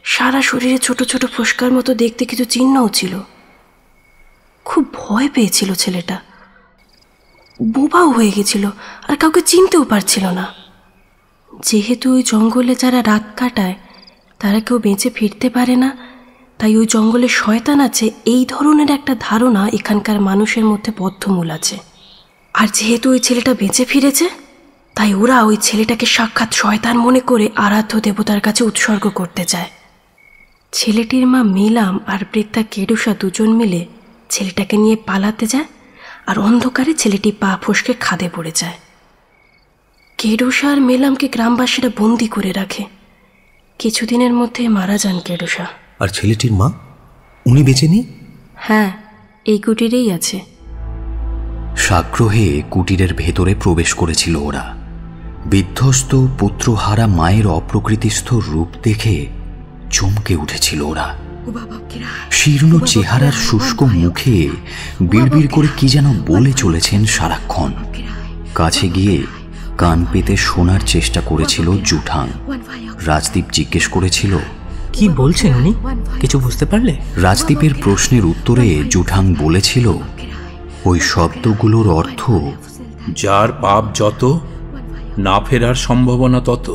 সারা শরীরে ছোট ছোট ফোস্কার মতো দেখতে কিছু চিহ্নও ছিল। খুব ভয় পেয়েছিল ছেলেটা, বোবাও হয়ে গেছিল আর কাউকে চিনতেও পারছিল না। যেহেতু ওই জঙ্গলে যারা রাত কাটায় তারা কেউ বেঁচে ফিরতে পারে না, তাই ওই জঙ্গলে শয়তান আছে এই ধরনের একটা ধারণা এখানকার মানুষের মধ্যে বদ্ধমূল আছে। আর যেহেতু ওই ছেলেটা বেঁচে ফিরেছে তাই ওরা ওই ছেলেটাকে সাক্ষাৎ শয়তান মনে করে আরাধ্য দেবতার কাছে উৎসর্গ করতে চায়। ছেলেটির মা মিলাম আর বৃদ্ধা কেডুসা দুজন মিলে ছেলেটাকে নিয়ে পালাতে যায় আর অন্ধকারে ছেলেটি পা ফসকে খাদে পড়ে যায়। কেডুসা আর মেলামকে গ্রামবাসীরা বন্দি করে রাখে। কিছুদিনের মধ্যে মারা যান কেডুসা। আর ছেলেটির মা, উনি বেঁচে নেই? হ্যাঁ, এই কুটিরেই আছে। সাগ্রহে কুটিরের ভেতরে প্রবেশ করেছিল ওরা। বিধ্বস্ত পুত্রহারা মায়ের অপ্রকৃতিস্থ রূপ দেখে চমকে উঠেছিল ওরা। শীর্ণ চেহারার শুষ্ক মুখে বিড়বিড় করে কি যেন বলে চলেছেন সারাক্ষণ। কাছে গিয়ে কান পেতে শোনার চেষ্টা করেছিল জুঠাং। রাজদীপ জিজ্ঞেস করেছিল, কি বলছেন উনি? কিছু বুঝতে পারলে? রাজদীপের প্রশ্নের উত্তরে জুঠাং বলেছিল, ওই শব্দগুলোর অর্থ, যার পাপ যত, না ফেরার সম্ভাবনা তত।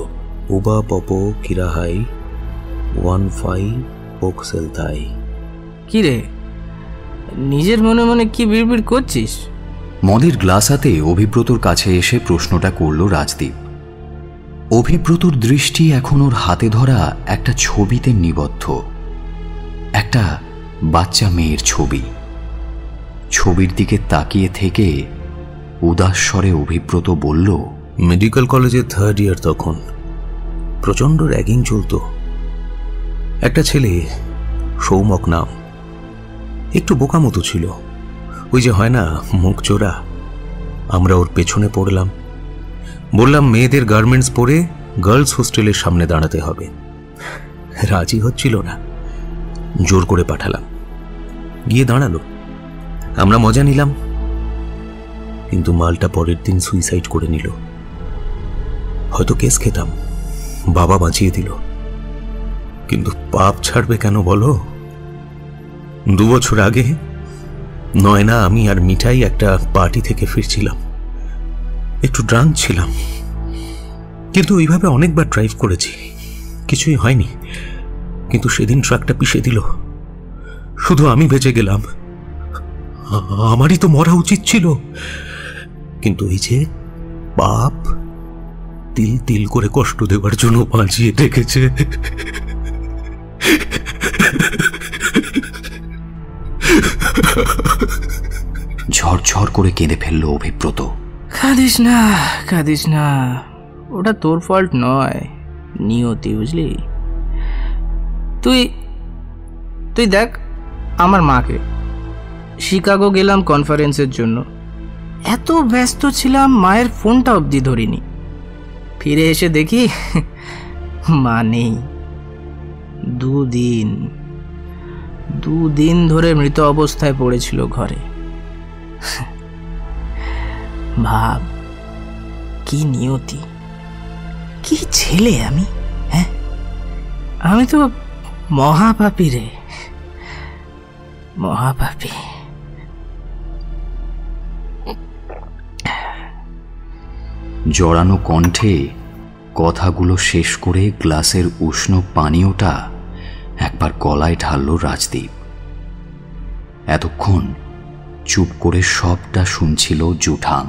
ওবা পপ কিরাহাই 15 ওকসেলথাই। কি রে, নিজের মনে মনে কি বিড়বিড় করছিস? মদের গ্লাস হাতে অভিব্রতর কাছে এসে প্রশ্নটা করল রাজদীপ। অভিব্রতর দৃষ্টি এখন ওর হাতে ধরা একটা ছবিতে নিবদ্ধ, একটা বাচ্চা মেয়ের ছবি। ছবির দিকে তাকিয়ে থেকে উদাস স্বরে অভিব্রত বলল, মেডিকেল কলেজের 3rd ইয়ার তখন। প্রচণ্ড র্যাগিং চলতো। একটা ছেলে সৌমক নাম। একটু বোকা মতো ছিল, ওই যে হয় না মুখ চোরা। আমরা ওর পেছনে পড়লাম, বললাম মেয়েদের গার্মেন্টস পরে গার্লস হোস্টেলের সামনে দাঁড়াতে হবে। রাজি হচ্ছিল না, জোর করে পাঠালাম। গিয়ে দাঁড়ালো, আমরা মজা নিলাম, কিন্তু মালটা পরের দিন সুইসাইড করে নিল। হয়তো কেস খেতাম, বাবা বাঁচিয়ে দিল, কিন্তু পাপ ছাড়বে কেন বলো? 2 বছর আগে নয়না, আমি আর মিঠাই একটা পার্টি থেকে ফিরছিলাম। একটু ড্রাঙ্ক ছিলাম, কিন্তু ওইভাবে অনেকবার ড্রাইভ করেছি, কিছুই হয়নি। কিন্তু সেদিন ট্রাকটা পিষে দিল, শুধু আমি বেঁচে গেলাম। আমারই তো মরা উচিত ছিল, কিন্তু এই যে পাপ তিল তিল করে কষ্ট দেওয়ার জন্য বাঁচিয়ে রেখেছে। ঝরঝর করে কেঁদে ফেলল অভিব্রত। কাঁদিস না, কাঁদিস না, ওটা তোর ফল্ট নয়, নিয়তি, বুঝলি? তুই তুই দেখ আমার মাকে। শিকাগো গেলাম কনফারেন্সের জন্য, এত ব্যস্ত ছিলাম মায়ের ফোনটা অবধি ধরিনি। ফিরে এসে দেখি মা নেই। 2 দিন ধরে মৃত অবস্থায় পড়েছিল ঘরে। ভাব কি নিয়তি, কি ছেলে আমি! হ্যাঁ, আমি তো মহাপাপী রে, মহাপাপী। জড়ানো কণ্ঠে কথাগুলো শেষ করে গ্লাসের উষ্ণ পানীয়টা একবার গলায় ঢালল রাজদীপ। এতক্ষণ চুপ করে সবটা শুনছিল জুঠাং।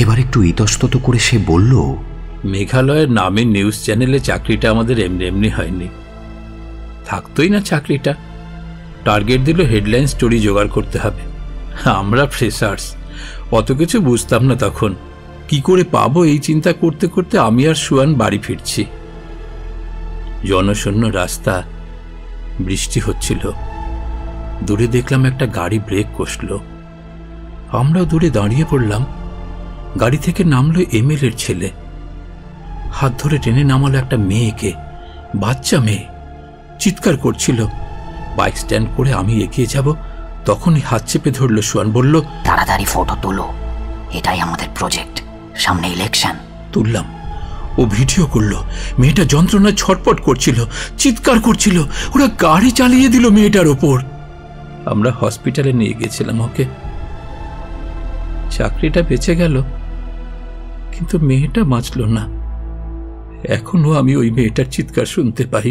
এবার একটু ইতস্তত করে সে বলল, মেঘালয়ের নামে নিউজ চ্যানেলে চাকরিটা আমাদের এমনি এমনি হয়নি, থাকতোই না চাকরিটা। টার্গেট দিল হেডলাইন স্টোরি জোগাড় করতে হবে। আমরা ফ্রেশার্স, অত কিছু বুঝতাম না তখন। কি করে পাবো এই চিন্তা করতে করতে আমি আর সুয়ান বাড়ি ফিরছি। জনশূন্য রাস্তা, বৃষ্টি হচ্ছিল। দূরে দেখলাম একটা গাড়ি ব্রেক কষল। আমরাও দূরে দাঁড়িয়ে পড়লাম। গাড়ি থেকে নামলো এমএলএর ছেলে, হাত ধরে টেনে নামালো একটা মেয়েকে, বাচ্চা মেয়ে, চিৎকার করছিল। বাইক স্ট্যান্ড করে আমি এগিয়ে যাব, তখনই হাত চেপে ধরল সুয়ান, বলল, তাড়াতাড়ি ফটো তোলো, এটাই আমাদের প্রজেক্ট, সামনে ইলেকশন। তুললাম। ও ভিডিও করলো। মেয়েটা যন্ত্রণায় ছটপট করছিল, চিৎকার করছিল। ওরা গাড়ি চালিয়ে দিল মেয়েটার ওপর। আমরা হসপিটালে নিয়ে গেছিলাম ওকে। চাকরিটা বেঁচে গেল, কিন্তু মেয়েটা বাঁচল না। এখনো আমি ওই মেয়েটার চিৎকার শুনতে পাই,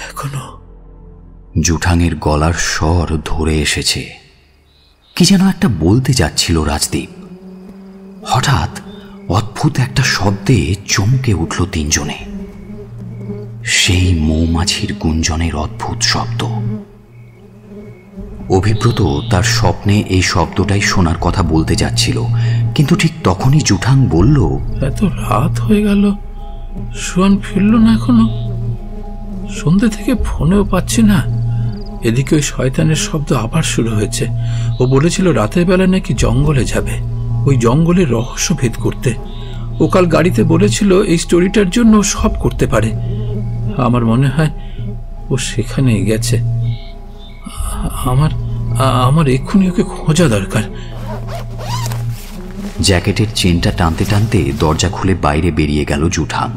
এখনো। জুঠাংয়ের গলার স্বর ধরে এসেছে। কি যেন একটা বলতে যাচ্ছিল রাজদীপ। হঠাৎ অদ্ভুত একটা শব্দে চমকে উঠল তিনজনে। সেই মৌমাছির গুঞ্জনের অদ্ভুত শব্দ। অভিব্রত তার স্বপ্নে এই শব্দটাই শোনার কথা বলতে যাচ্ছিল, কিন্তু ঠিক তখনই জুঠাং বলল, এত রাত হয়ে গেল, সুয়ান ফিরল না এখনো। সন্ধ্যে থেকে ফোনেও পাচ্ছি না। এদিকে ওই শয়তানের শব্দ আবার শুরু হয়েছে। ও বলেছিল রাতের বেলা নাকি জঙ্গলে যাবে, ওই জঙ্গলের রহস্য ভেদ করতে। ও কাল গাড়িতে বলেছিল এই স্টোরিটার জন্য সব করতে পারে। আমার মনে হয় ও সেখানেই গেছে। আমার এক্ষুনি ওকে খোঁজা দরকার। জ্যাকেটের চেনটা টানতে টানতে দরজা খুলে বাইরে বেরিয়ে গেল জুঠাং।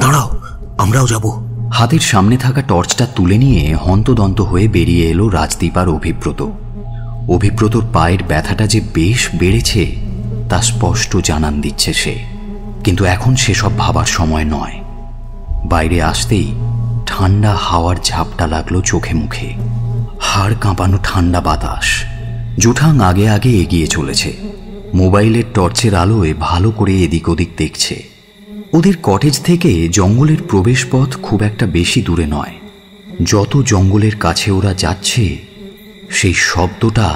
দাঁড়াও, আমরাও যাব। হাতের সামনে থাকা টর্চটা তুলে নিয়ে হন্তদন্ত হয়ে বেরিয়ে এলো রাজদীপ আর অভিব্রত। অভিব্রতর পায়ের ব্যথাটা যে বেশ বেড়েছে তা স্পষ্ট জানান দিচ্ছে সে, কিন্তু এখন সেসব ভাবার সময় নয়। বাইরে আসতেই ঠান্ডা হাওয়ার ঝাপটা লাগলো চোখে মুখে। হাড় কাঁপানো ঠান্ডা বাতাস। জুঠাং আগে আগে এগিয়ে চলেছে। মোবাইলের টর্চের আলোয় ভালো করে এদিক ওদিক দেখছে। ওদের কটেজ থেকে জঙ্গলের প্রবেশপথ খুব একটা বেশি দূরে নয়। যত জঙ্গলের কাছে ওরা যাচ্ছে সেই শব্দটা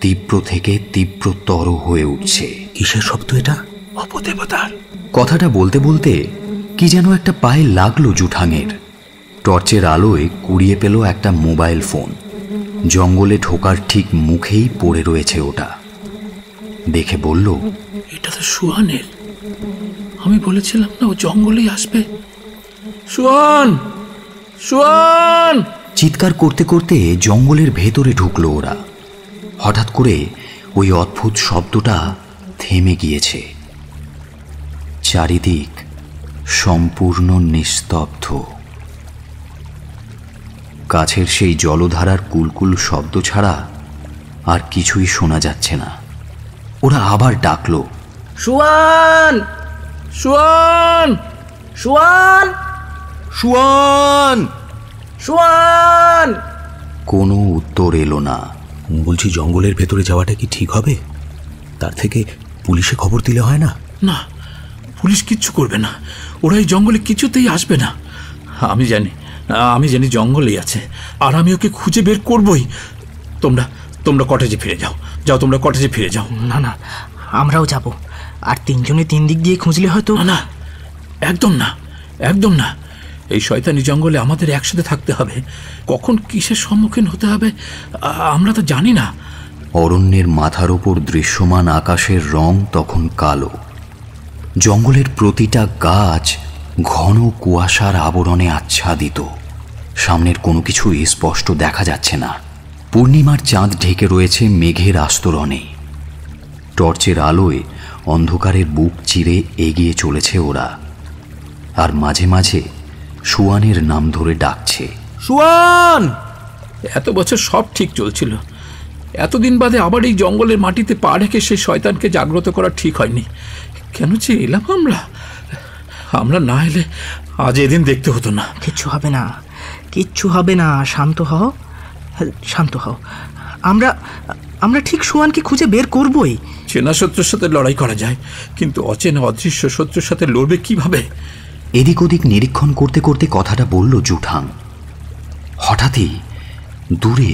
তীব্র থেকে তীব্রতর হয়ে উঠছে। কিসের শব্দ এটা? অপদেবতার। কথাটা বলতে বলতে কি যেন একটা পায়ে লাগলো জুঠাংয়ের। টর্চের আলোয় কুড়িয়ে পেল একটা মোবাইল ফোন। জঙ্গলে ঢোকার ঠিক মুখেই পড়ে রয়েছে ওটা। দেখে বলল, এটা তো সুহানের। আমি বলেছিলাম না ও জঙ্গলেই আসবে। সুহান, সুহান! চিৎকার করতে করতে জঙ্গলের ভেতরে ঢুকলো ওরা। হঠাৎ করে ওই অদ্ভুত শব্দটা থেমে গিয়েছে। চারিদিক সম্পূর্ণ নিস্তব্ধ। কাছের সেই জলধারার কুলকুল শব্দ ছাড়া আর কিছুই শোনা যাচ্ছে না। ওরা আবার ডাকলো, swan, swan, swan, swan! Swan! কোনো উত্তর এলো না। বলছি, জঙ্গলের ভেতরে যাওয়াটা কি ঠিক হবে? তার থেকে পুলিশে খবর দিলে হয় না? না, পুলিশ কিচ্ছু করবে না। ওরা এই জঙ্গলে কিছুতেই আসবে না। আমি জানি জঙ্গলেই আছে, আর আমি ওকে খুঁজে বের করবই। তোমরা কটেজে ফিরে যাও। তোমরা কটেজে ফিরে যাও। না না, আমরাও যাব। আর তিনজনে তিন দিক দিয়ে খুঁজলে হয়তো। না, একদম না, একদম না। এই শয়তানি জঙ্গলে আমাদের একসাথে থাকতে হবে। কখন কিসের সম্মুখীন হতে হবে আমরা তো জানি না। অরণ্যের মাথার ওপর দৃশ্যমান আকাশের রং তখন কালো। জঙ্গলের প্রতিটা গাছ ঘন কুয়াশার আবরণে আচ্ছাদিত। সামনের কোনো কিছু স্পষ্ট দেখা যাচ্ছে না। পূর্ণিমার চাঁদ ঢেকে রয়েছে মেঘের আস্তরণে। টর্চের আলোয় অন্ধকারের বুক চিরে এগিয়ে চলেছে ওরা, আর মাঝে মাঝে সুয়ানের নাম ধরে ডাকছে, সুয়ান! এত বছর সব ঠিক চলছিল। এতদিন বাদে আবার এই জঙ্গলের মাটিতে পা রেখে সেই শয়তানকে জাগ্রত করা ঠিক হয়নি। কেন যে এলাম আমরা না এলে আজ এদিন দেখতে হতো না। কিচ্ছু হবে না, কিচ্ছু হবে না। শান্ত হও, শান্ত হও। আমরা ঠিক সুয়ানকে খুঁজে বের করবই। চেনা শত্রুর সাথে লড়াই করা যায়, কিন্তু অচেনা অদৃশ্য শত্রুর সাথে লড়বে কিভাবে? এদিক ওদিক নিরীক্ষণ করতে করতে কথাটা বলল জুঠাং। হঠাৎই দূরে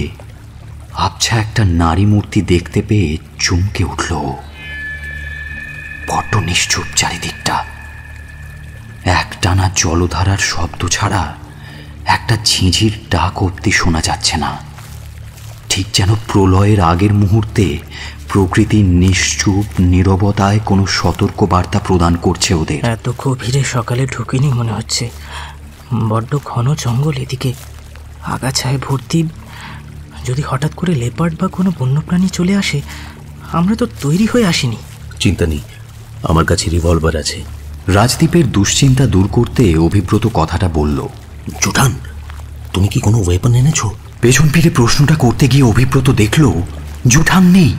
আবছা একটা নারী মূর্তি দেখতে পেয়ে চমকে উঠল। বড্ড নিশ্চুপ চারিদিকটা। একটানা জলধারার শব্দ ছাড়া একটা ঝিঁঝির ডাক অব্দি শোনা যাচ্ছে না। ঠিক যেন প্রলয়ের আগের মুহূর্তে প্রকৃতির নিশ্চুপ নীরবতায় কোনো সতর্ক বার্তা প্রদান করছে ওদের। এত গভীরে সকালে ঢুকিনি মনে হচ্ছে। বড্ড ঘন জঙ্গল, এদিকে আগাছায় ভর্তি। যদি হঠাৎ করে লেপার্ড বা কোনো বন্যপ্রাণী চলে আসে, আমরা তো তৈরি হয়ে আসিনি। চিন্তা নেই, আমার কাছে রিভলভার আছে। রাজদীপের দুশ্চিন্তা দূর করতে অভিব্রত কথাটা বলল, জুঠান, তুমি কি কোনো ওয়েপন এনেছো? পেছন ফিরে প্রশ্নটা করতে গিয়ে অভিব্রত দেখল জুঠাং নেই।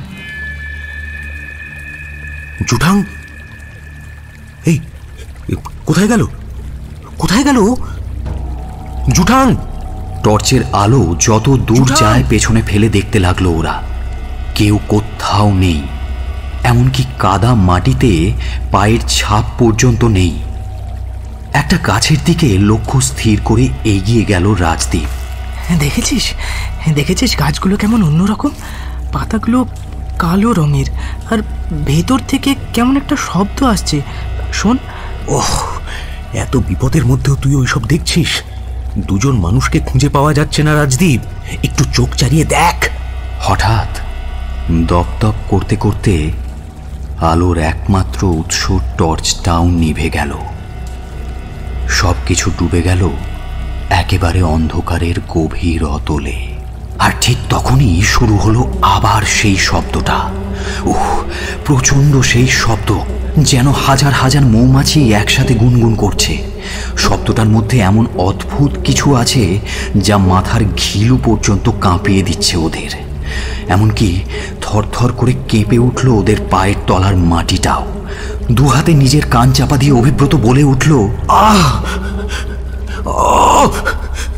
জুঠাং? এই কোথায় গেল? কোথায় গেল জুঠাং? টর্চের আলো যত দূর যায় পেছনে ফেলে দেখতে লাগলো ওরা। কেউ কোথাও নেই, এমনকি কাদা মাটিতে পায়ের ছাপ পর্যন্ত নেই। একটা গাছের দিকে লক্ষ্য স্থির করে এগিয়ে গেল রাজদীপ। দেখেছিস গাছগুলো কেমন অন্যরকম? পাতাগুলো কালো রঙের, আর ভেতর থেকে কেমন একটা শব্দ আসছে। শোন। ওহ, এত বিপদের মধ্যেও তুই ওইসব দেখছিস? দুজন মানুষকে খুঁজে পাওয়া যাচ্ছে না রাজদীপ, একটু চোখ চালিয়ে দেখ। হঠাৎ দপদপ করতে করতে আলোর একমাত্র উৎস টর্চটাও নিভে গেল। সবকিছু ডুবে গেল একেবারে অন্ধকারের গভীর অতলে। আর ঠিক তখনই শুরু হলো আবার সেই শব্দটা। প্রচণ্ড সেই শব্দ, যেন হাজার হাজার মৌমাছি একসাথে গুনগুন করছে। শব্দটার মধ্যে এমন অদ্ভুত কিছু আছে যা মাথার ঘিলু পর্যন্ত কাঁপিয়ে দিচ্ছে ওদের। এমনকি থরথর করে কেঁপে উঠল ওদের পায়ের তলার মাটিটাও। দুহাতে নিজের কান চাপা দিয়ে অভিব্রত বলে উঠল, আহ!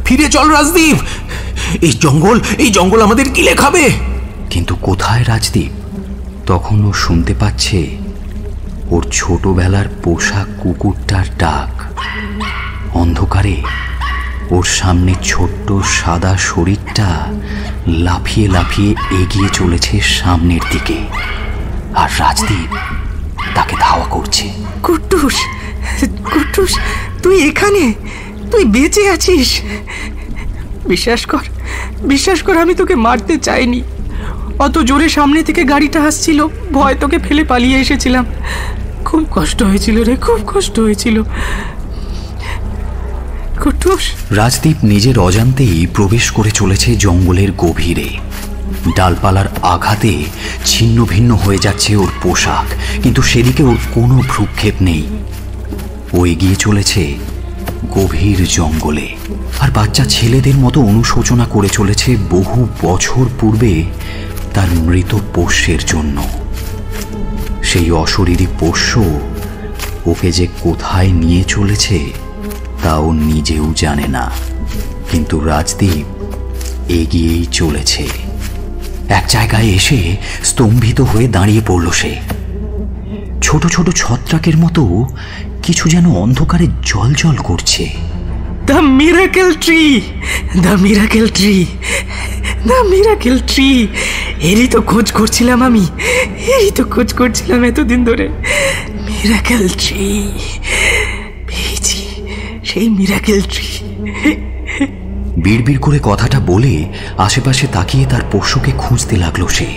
ফিরে চল রাজদীপ, এই জঙ্গল আমাদের গিলে খাবে। কিন্তু কোথায় রাজদীপ? তখন ও শুনতে পাচ্ছে ওর ছোটবেলার পোষা কুকুরটার ডাক। অন্ধকারে ওর সামনে ছোট্ট সাদা শরীরটা লাফিয়ে লাফিয়ে এগিয়ে চলেছে সামনের দিকে, আর রাজদীপ তাকে ধাওয়া করছে। কুট্টুস, কুট্টুস, তুই এখানে? তুই বেঁচে আছিস। বিশ্বাস কর আমি তোকে মারতে চাইনি। অত জোরে সামনে থেকে গাড়িটা আসছিল, ভয় তোকে ফেলে পালিয়ে এসেছিলাম। খুব কষ্ট হয়েছিল রে, খুব কষ্ট হয়েছিল। কুটুস। রাজদীপ নিজের অজান্তেই প্রবেশ করে চলেছে জঙ্গলের গভীরে। ডালপালার আঘাতে ছিন্ন ভিন্ন হয়ে যাচ্ছে ওর পোশাক, কিন্তু সেদিকে ওর কোনো ভ্রুক্ষেপ নেই। ও এগিয়ে চলেছে গভীর জঙ্গলে, আর বাচ্চা ছেলেদের মতো অনুশোচনা করে চলেছে বহু বছর পূর্বে তার মৃত পোষ্যের জন্য। সেই অশরীরী পোষ্য ওকে যে কোথায় নিয়ে চলেছে তা ও নিজেও জানে না, কিন্তু রাজদীপ এগিয়েই চলেছে। এক জায়গায় এসে স্তম্ভিত হয়ে দাঁড়িয়ে পড়ল সে। ছোট ছোট ছত্রাকের মতো কিছু যেন অন্ধকারে জ্বলজ্বল করছে। The miracle tree, the miracle tree, the miracle tree. এরই তো খোঁজ করছিলাম আমি, এরই তো খোঁজ করছিলাম এতদিন ধরে। মিরাকেল ট্রি পেয়েছি, সেই মিরাকেল ট্রি। বিড়বিড় করে কথাটা বলে আশেপাশে তাকিয়ে তার পোষ্যকে খুঁজতে লাগলো সে,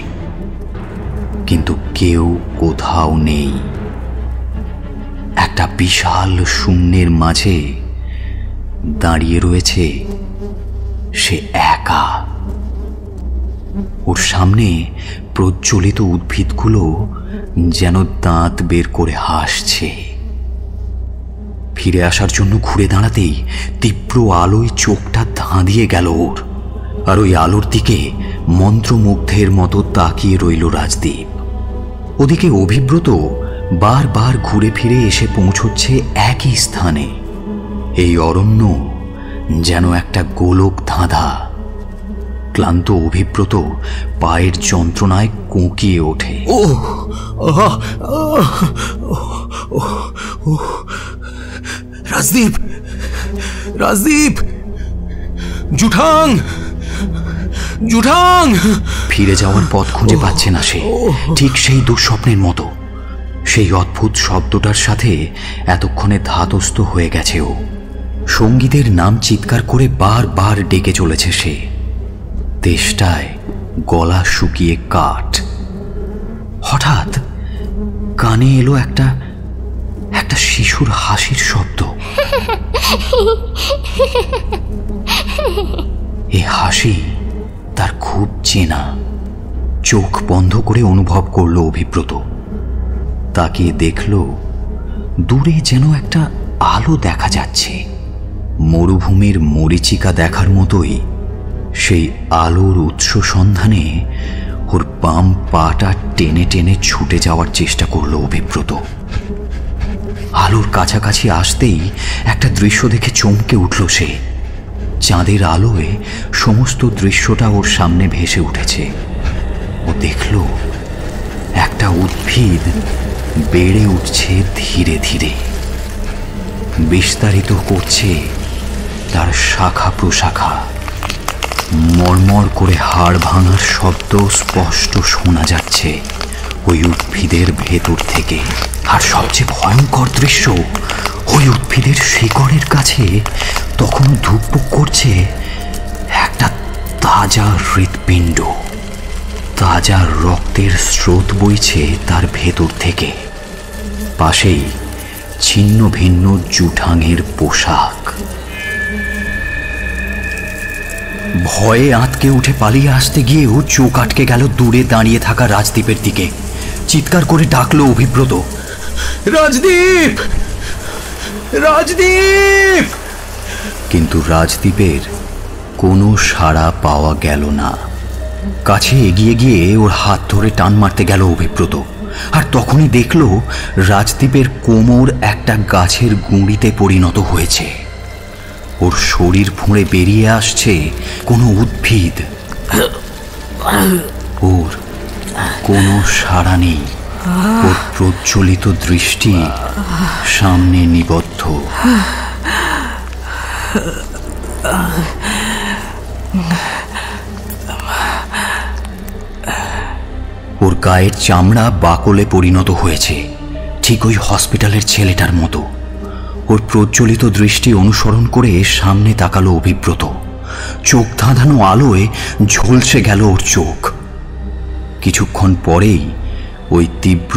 কিন্তু কেউ কোথাও নেই। একটা বিশাল শূন্যের মাঝে দাঁড়িয়ে রয়েছে সে একা। ওর সামনে প্রজ্বলিত উদ্ভিদগুলো যেন দাঁত বের করে হাসছে। ফিরে আসার জন্য ঘুরে দাঁড়াতেই তীব্র আলোয় চোখটা ধাঁধিয়ে গেল ওর, আর ওই আলোর দিকে মন্ত্রমুগ্ধের মতো তাকিয়ে রইল রাজদীপ। ওদিকে অভিব্রত বারবার ঘুরে ফিরে এসে পৌঁছচ্ছে একই স্থানে। এই অরণ্য যেন একটা গোলক ধাঁধা। ক্লান্ত অভিব্রত পায়ের যন্ত্রণায় কোঁকিয়ে ওঠে। রাজদীপ, রাজদীপ, জুঠাং, জুঠাং। ফিরে যাওয়ার পথ খুঁজে পাচ্ছে না সে, ঠিক সেই দুঃস্বপ্নের মতো। সেই অদ্ভুত শব্দটার সাথে এতক্ষণে ধাতস্থ হয়ে গেছে ও। সঙ্গীতের নাম চিৎকার করে বারবার ডেকে চলেছে সে। তেষ্টায় গলা শুকিয়ে কাঠ। হঠাৎ কানে এলো একটা শিশুর হাসির শব্দ। এ হাসি তার খুব চেনা। চোখ বন্ধ করে অনুভব করলো অভিব্রত। তাকিয়ে দেখল দূরে যেন একটা আলো দেখা যাচ্ছে। মরুভূমির মরীচিকা দেখার মতোই সেই আলোর উৎস সন্ধানে ওর বাম পাটা টেনে টেনে ছুটে যাওয়ার চেষ্টা করলো অভিব্রত। আলোর কাছাকাছি আসতেই একটা দৃশ্য দেখে চমকে উঠল সে। চাঁদের আলোয় সমস্ত দৃশ্যটা ওর সামনে ভেসে উঠেছে। ও দেখল একটা উদ্ভিদ বেড়ে উঠছে ধীরে ধীরে, বিস্তারিত করছে তার শাখা প্রশাখা। মর্মর করে হাড় ভাঙার শব্দ স্পষ্ট শোনা যাচ্ছে ওই উদ্ভিদের ভেতর থেকে। আর সবচেয়ে ভয়ঙ্কর দৃশ্য, ওই উদ্ভিদের শিকড়ের কাছে তখনও ধুকপুক করছে একটা তাজা হৃৎপিণ্ড। তাজা রক্তের স্রোত বইছে তার ভেতর থেকে। পাশেই ছিন্ন ভিন্ন জুঠাঙের পোশাক। ভয়ে আঁতকে উঠে পালিয়ে আসতে গিয়েও চোখ আটকে গেল দূরে দাঁড়িয়ে থাকা রাজদীপের দিকে। চিৎকার করে ডাকলো অভিব্রত, রাজদীপ, রাজদীপ। কিন্তু রাজদীপের কোনো সাড়া পাওয়া গেল না। কাছে এগিয়ে গিয়ে ওর হাত ধরে টান মারতে গেল অভিব্রত, আর তখনই দেখল রাজদীপের কোমর একটা গাছের গুঁড়িতে পরিণত হয়েছে। ওর শরীর ফুঁড়ে বেরিয়ে আসছে কোনো উদ্ভিদ। ওর কোনো সাড়া নেই। ওর প্রজ্বলিত দৃষ্টি সামনে নিবদ্ধ। ওর গায়ের চামড়া বাকলে পরিণত হয়েছে, ঠিক ওই হসপিটালের ছেলেটার মতো। ওর প্রজ্বলিত দৃষ্টি অনুসরণ করে সামনে তাকালো অভিব্রত। চোখ ধাঁধানো আলোয় ঝলসে গেল ওর চোখ। কিছুক্ষণ পরেই ওই তীব্র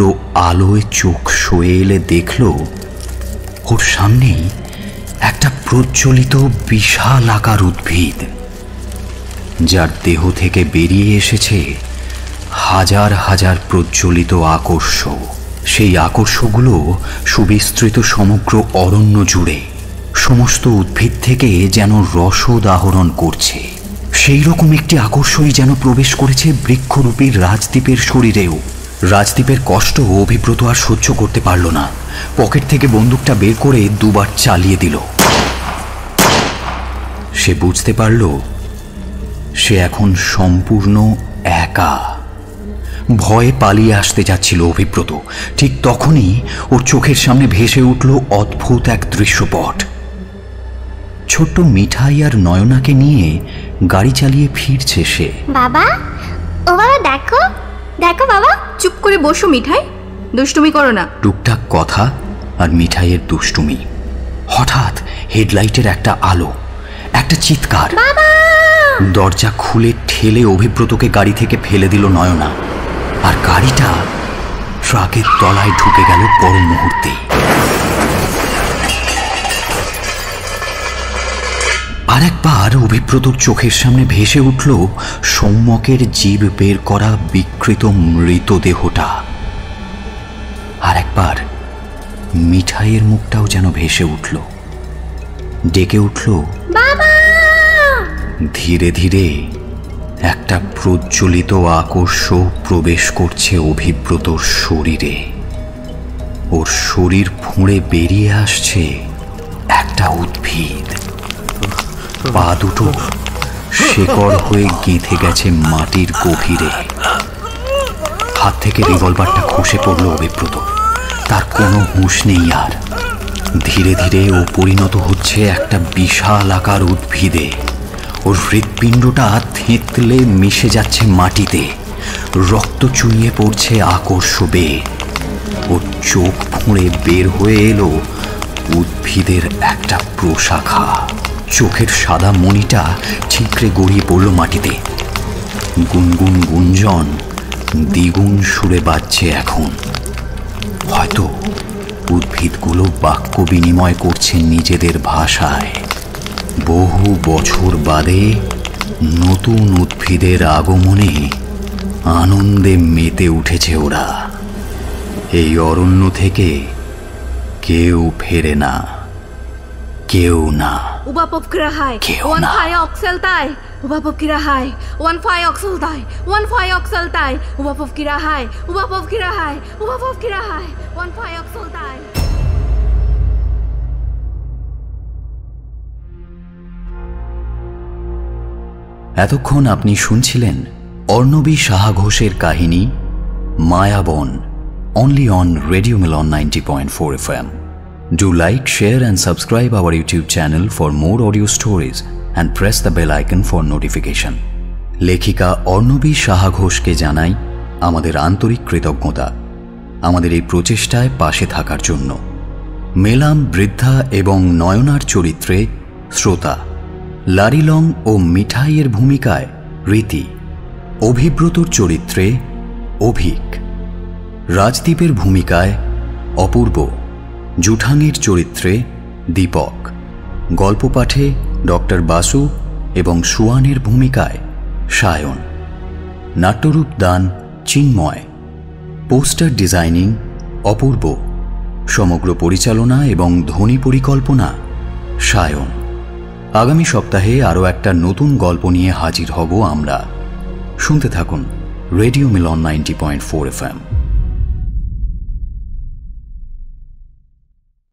আলোয় চোখ সয়ে এলে দেখল ওর সামনেই একটা প্রজ্বলিত বিশাল আকার উদ্ভিদ, যার দেহ থেকে বেরিয়ে এসেছে হাজার হাজার প্রজ্বলিত আকর্ষ। সেই আকর্ষগুলো সুবিস্তৃত সমগ্র অরণ্য জুড়ে সমস্ত উদ্ভিদ থেকে যেন রসদ আহরণ করছে। সেই রকম একটি আকর্ষই যেন প্রবেশ করেছে বৃক্ষরূপী রাজদ্বীপের শরীরেও। রাজদ্বীপের কষ্ট অভিব্রত আর সহ্য করতে পারল না। পকেট থেকে বন্দুকটা বের করে দুবার চালিয়ে দিল। সে বুঝতে পারল সে এখন সম্পূর্ণ একা। ভয়ে পালিয়ে আসতে যাচ্ছিল অভিব্রত। ঠিক তখনই ওর চোখের সামনে ভেসে উঠল অদ্ভুত এক দৃশ্যপট। ছোট্ট মিঠাই আর নয়নাকে নিয়ে গাড়ি চালিয়ে ফিরছে সে। বাবা, ও বাবা, দেখো দেখো বাবা। চুপ করে বসো মিঠাই, দুষ্টুমি করো না। টুকটাক কথা আর মিঠাইয়ের দুষ্টুমি। হঠাৎ হেডলাইটের একটা আলো, একটা চিৎকার। দরজা খুলে ঠেলে অভিব্রতকে গাড়ি থেকে ফেলে দিল নয়না, আর গাড়িটা ট্রাকের তলায় ঢুকে গেল পর মুহূর্তে। আর একবার অভিব্রতর চোখের সামনে ভেসে উঠল সম্যকের জীব বের করা বিকৃত মৃতদেহটা। আর একবার মিঠাইয়ের মুখটাও যেন ভেসে উঠল, ডেকে উঠল বাবা। ধীরে ধীরে একটা প্রজ্বলিত আকর্ষ প্রবেশ করছে অভিব্রতর শরীরে। ওর শরীর ফুঁড়ে বেরিয়ে আসছে একটা উদ্ভিদ। পা দুটো শেকড় হয়ে গেঁথে গেছে মাটির গভীরে। হাত থেকে রিভলভারটা খসে পড়ল অভিব্রত। তার কোনো হুঁশ নেই আর। ধীরে ধীরে ও পরিণত হচ্ছে একটা বিশাল আকার উদ্ভিদে। ওর হৃৎপিণ্ডটা থেঁতলে মিশে যাচ্ছে মাটিতে। রক্ত চুইয়ে পড়ছে আকর্ষ বেয়ে। ওর চোখ ফুঁড়ে বের হয়ে এলো উদ্ভিদের একটা প্রশাখা। চোখের সাদা মণিটা ঠিকরে গড়িয়ে পড়ল মাটিতে। গুনগুন গুঞ্জন দ্বিগুণ সুরে বাজছে এখন। হয়তো উদ্ভিদগুলো বাক্য বিনিময় করছে নিজেদের ভাষায়। বহু বছর বাদে নতুন উদ্ভিদের আগমনে আনন্দে মেতে উঠেছে ওরা। এই অরণ্য থেকে কেউ ফেরে না, কেউ না। Ubapop Kirahai, one fire oxel tai, Ubapop Kirahai, one fire oxel tai, one fire oxel tai, Ubapop Kirahai, Ubapop Kirahai, Ubapop Kirahai, one fire oxel tai. এতক্ষণ আপনি শুনছিলেন অর্ণবী সাহা ঘোষের কাহিনী মায়াবন, only on Radio Milan 90.4 FM. Do like, share and subscribe our YouTube channel for more audio stories and press the bell icon for notification. লেখিকা অর্ণবী সাহা ঘোষকে জানাই আমাদের আন্তরিক কৃতজ্ঞতা আমাদের এই প্রচেষ্টায় পাশে থাকার জন্য। মেলাম বৃদ্ধা এবং নয়নার চরিত্রে শ্রোতা, লারিলং ও মিঠাইয়ের ভূমিকায় রীতি, অভিব্রতর চরিত্রে অভিক, রাজদ্বীপের ভূমিকায় অপূর্ব, জুঠাঙের চরিত্রে দীপক, গল্প পাঠে ডক্টর বাসু এবং সুয়ানের ভূমিকায় সায়ন, নাট্যরূপ দান চিন্ময়, পোস্টার ডিজাইনিং অপূর্ব, সমগ্র পরিচালনা এবং ধ্বনি পরিকল্পনা সায়ন। আগামী সপ্তাহে আরও একটা নতুন গল্প নিয়ে হাজির হব আমরা। শুনতে থাকুন রেডিও মিলন 90.4 FM।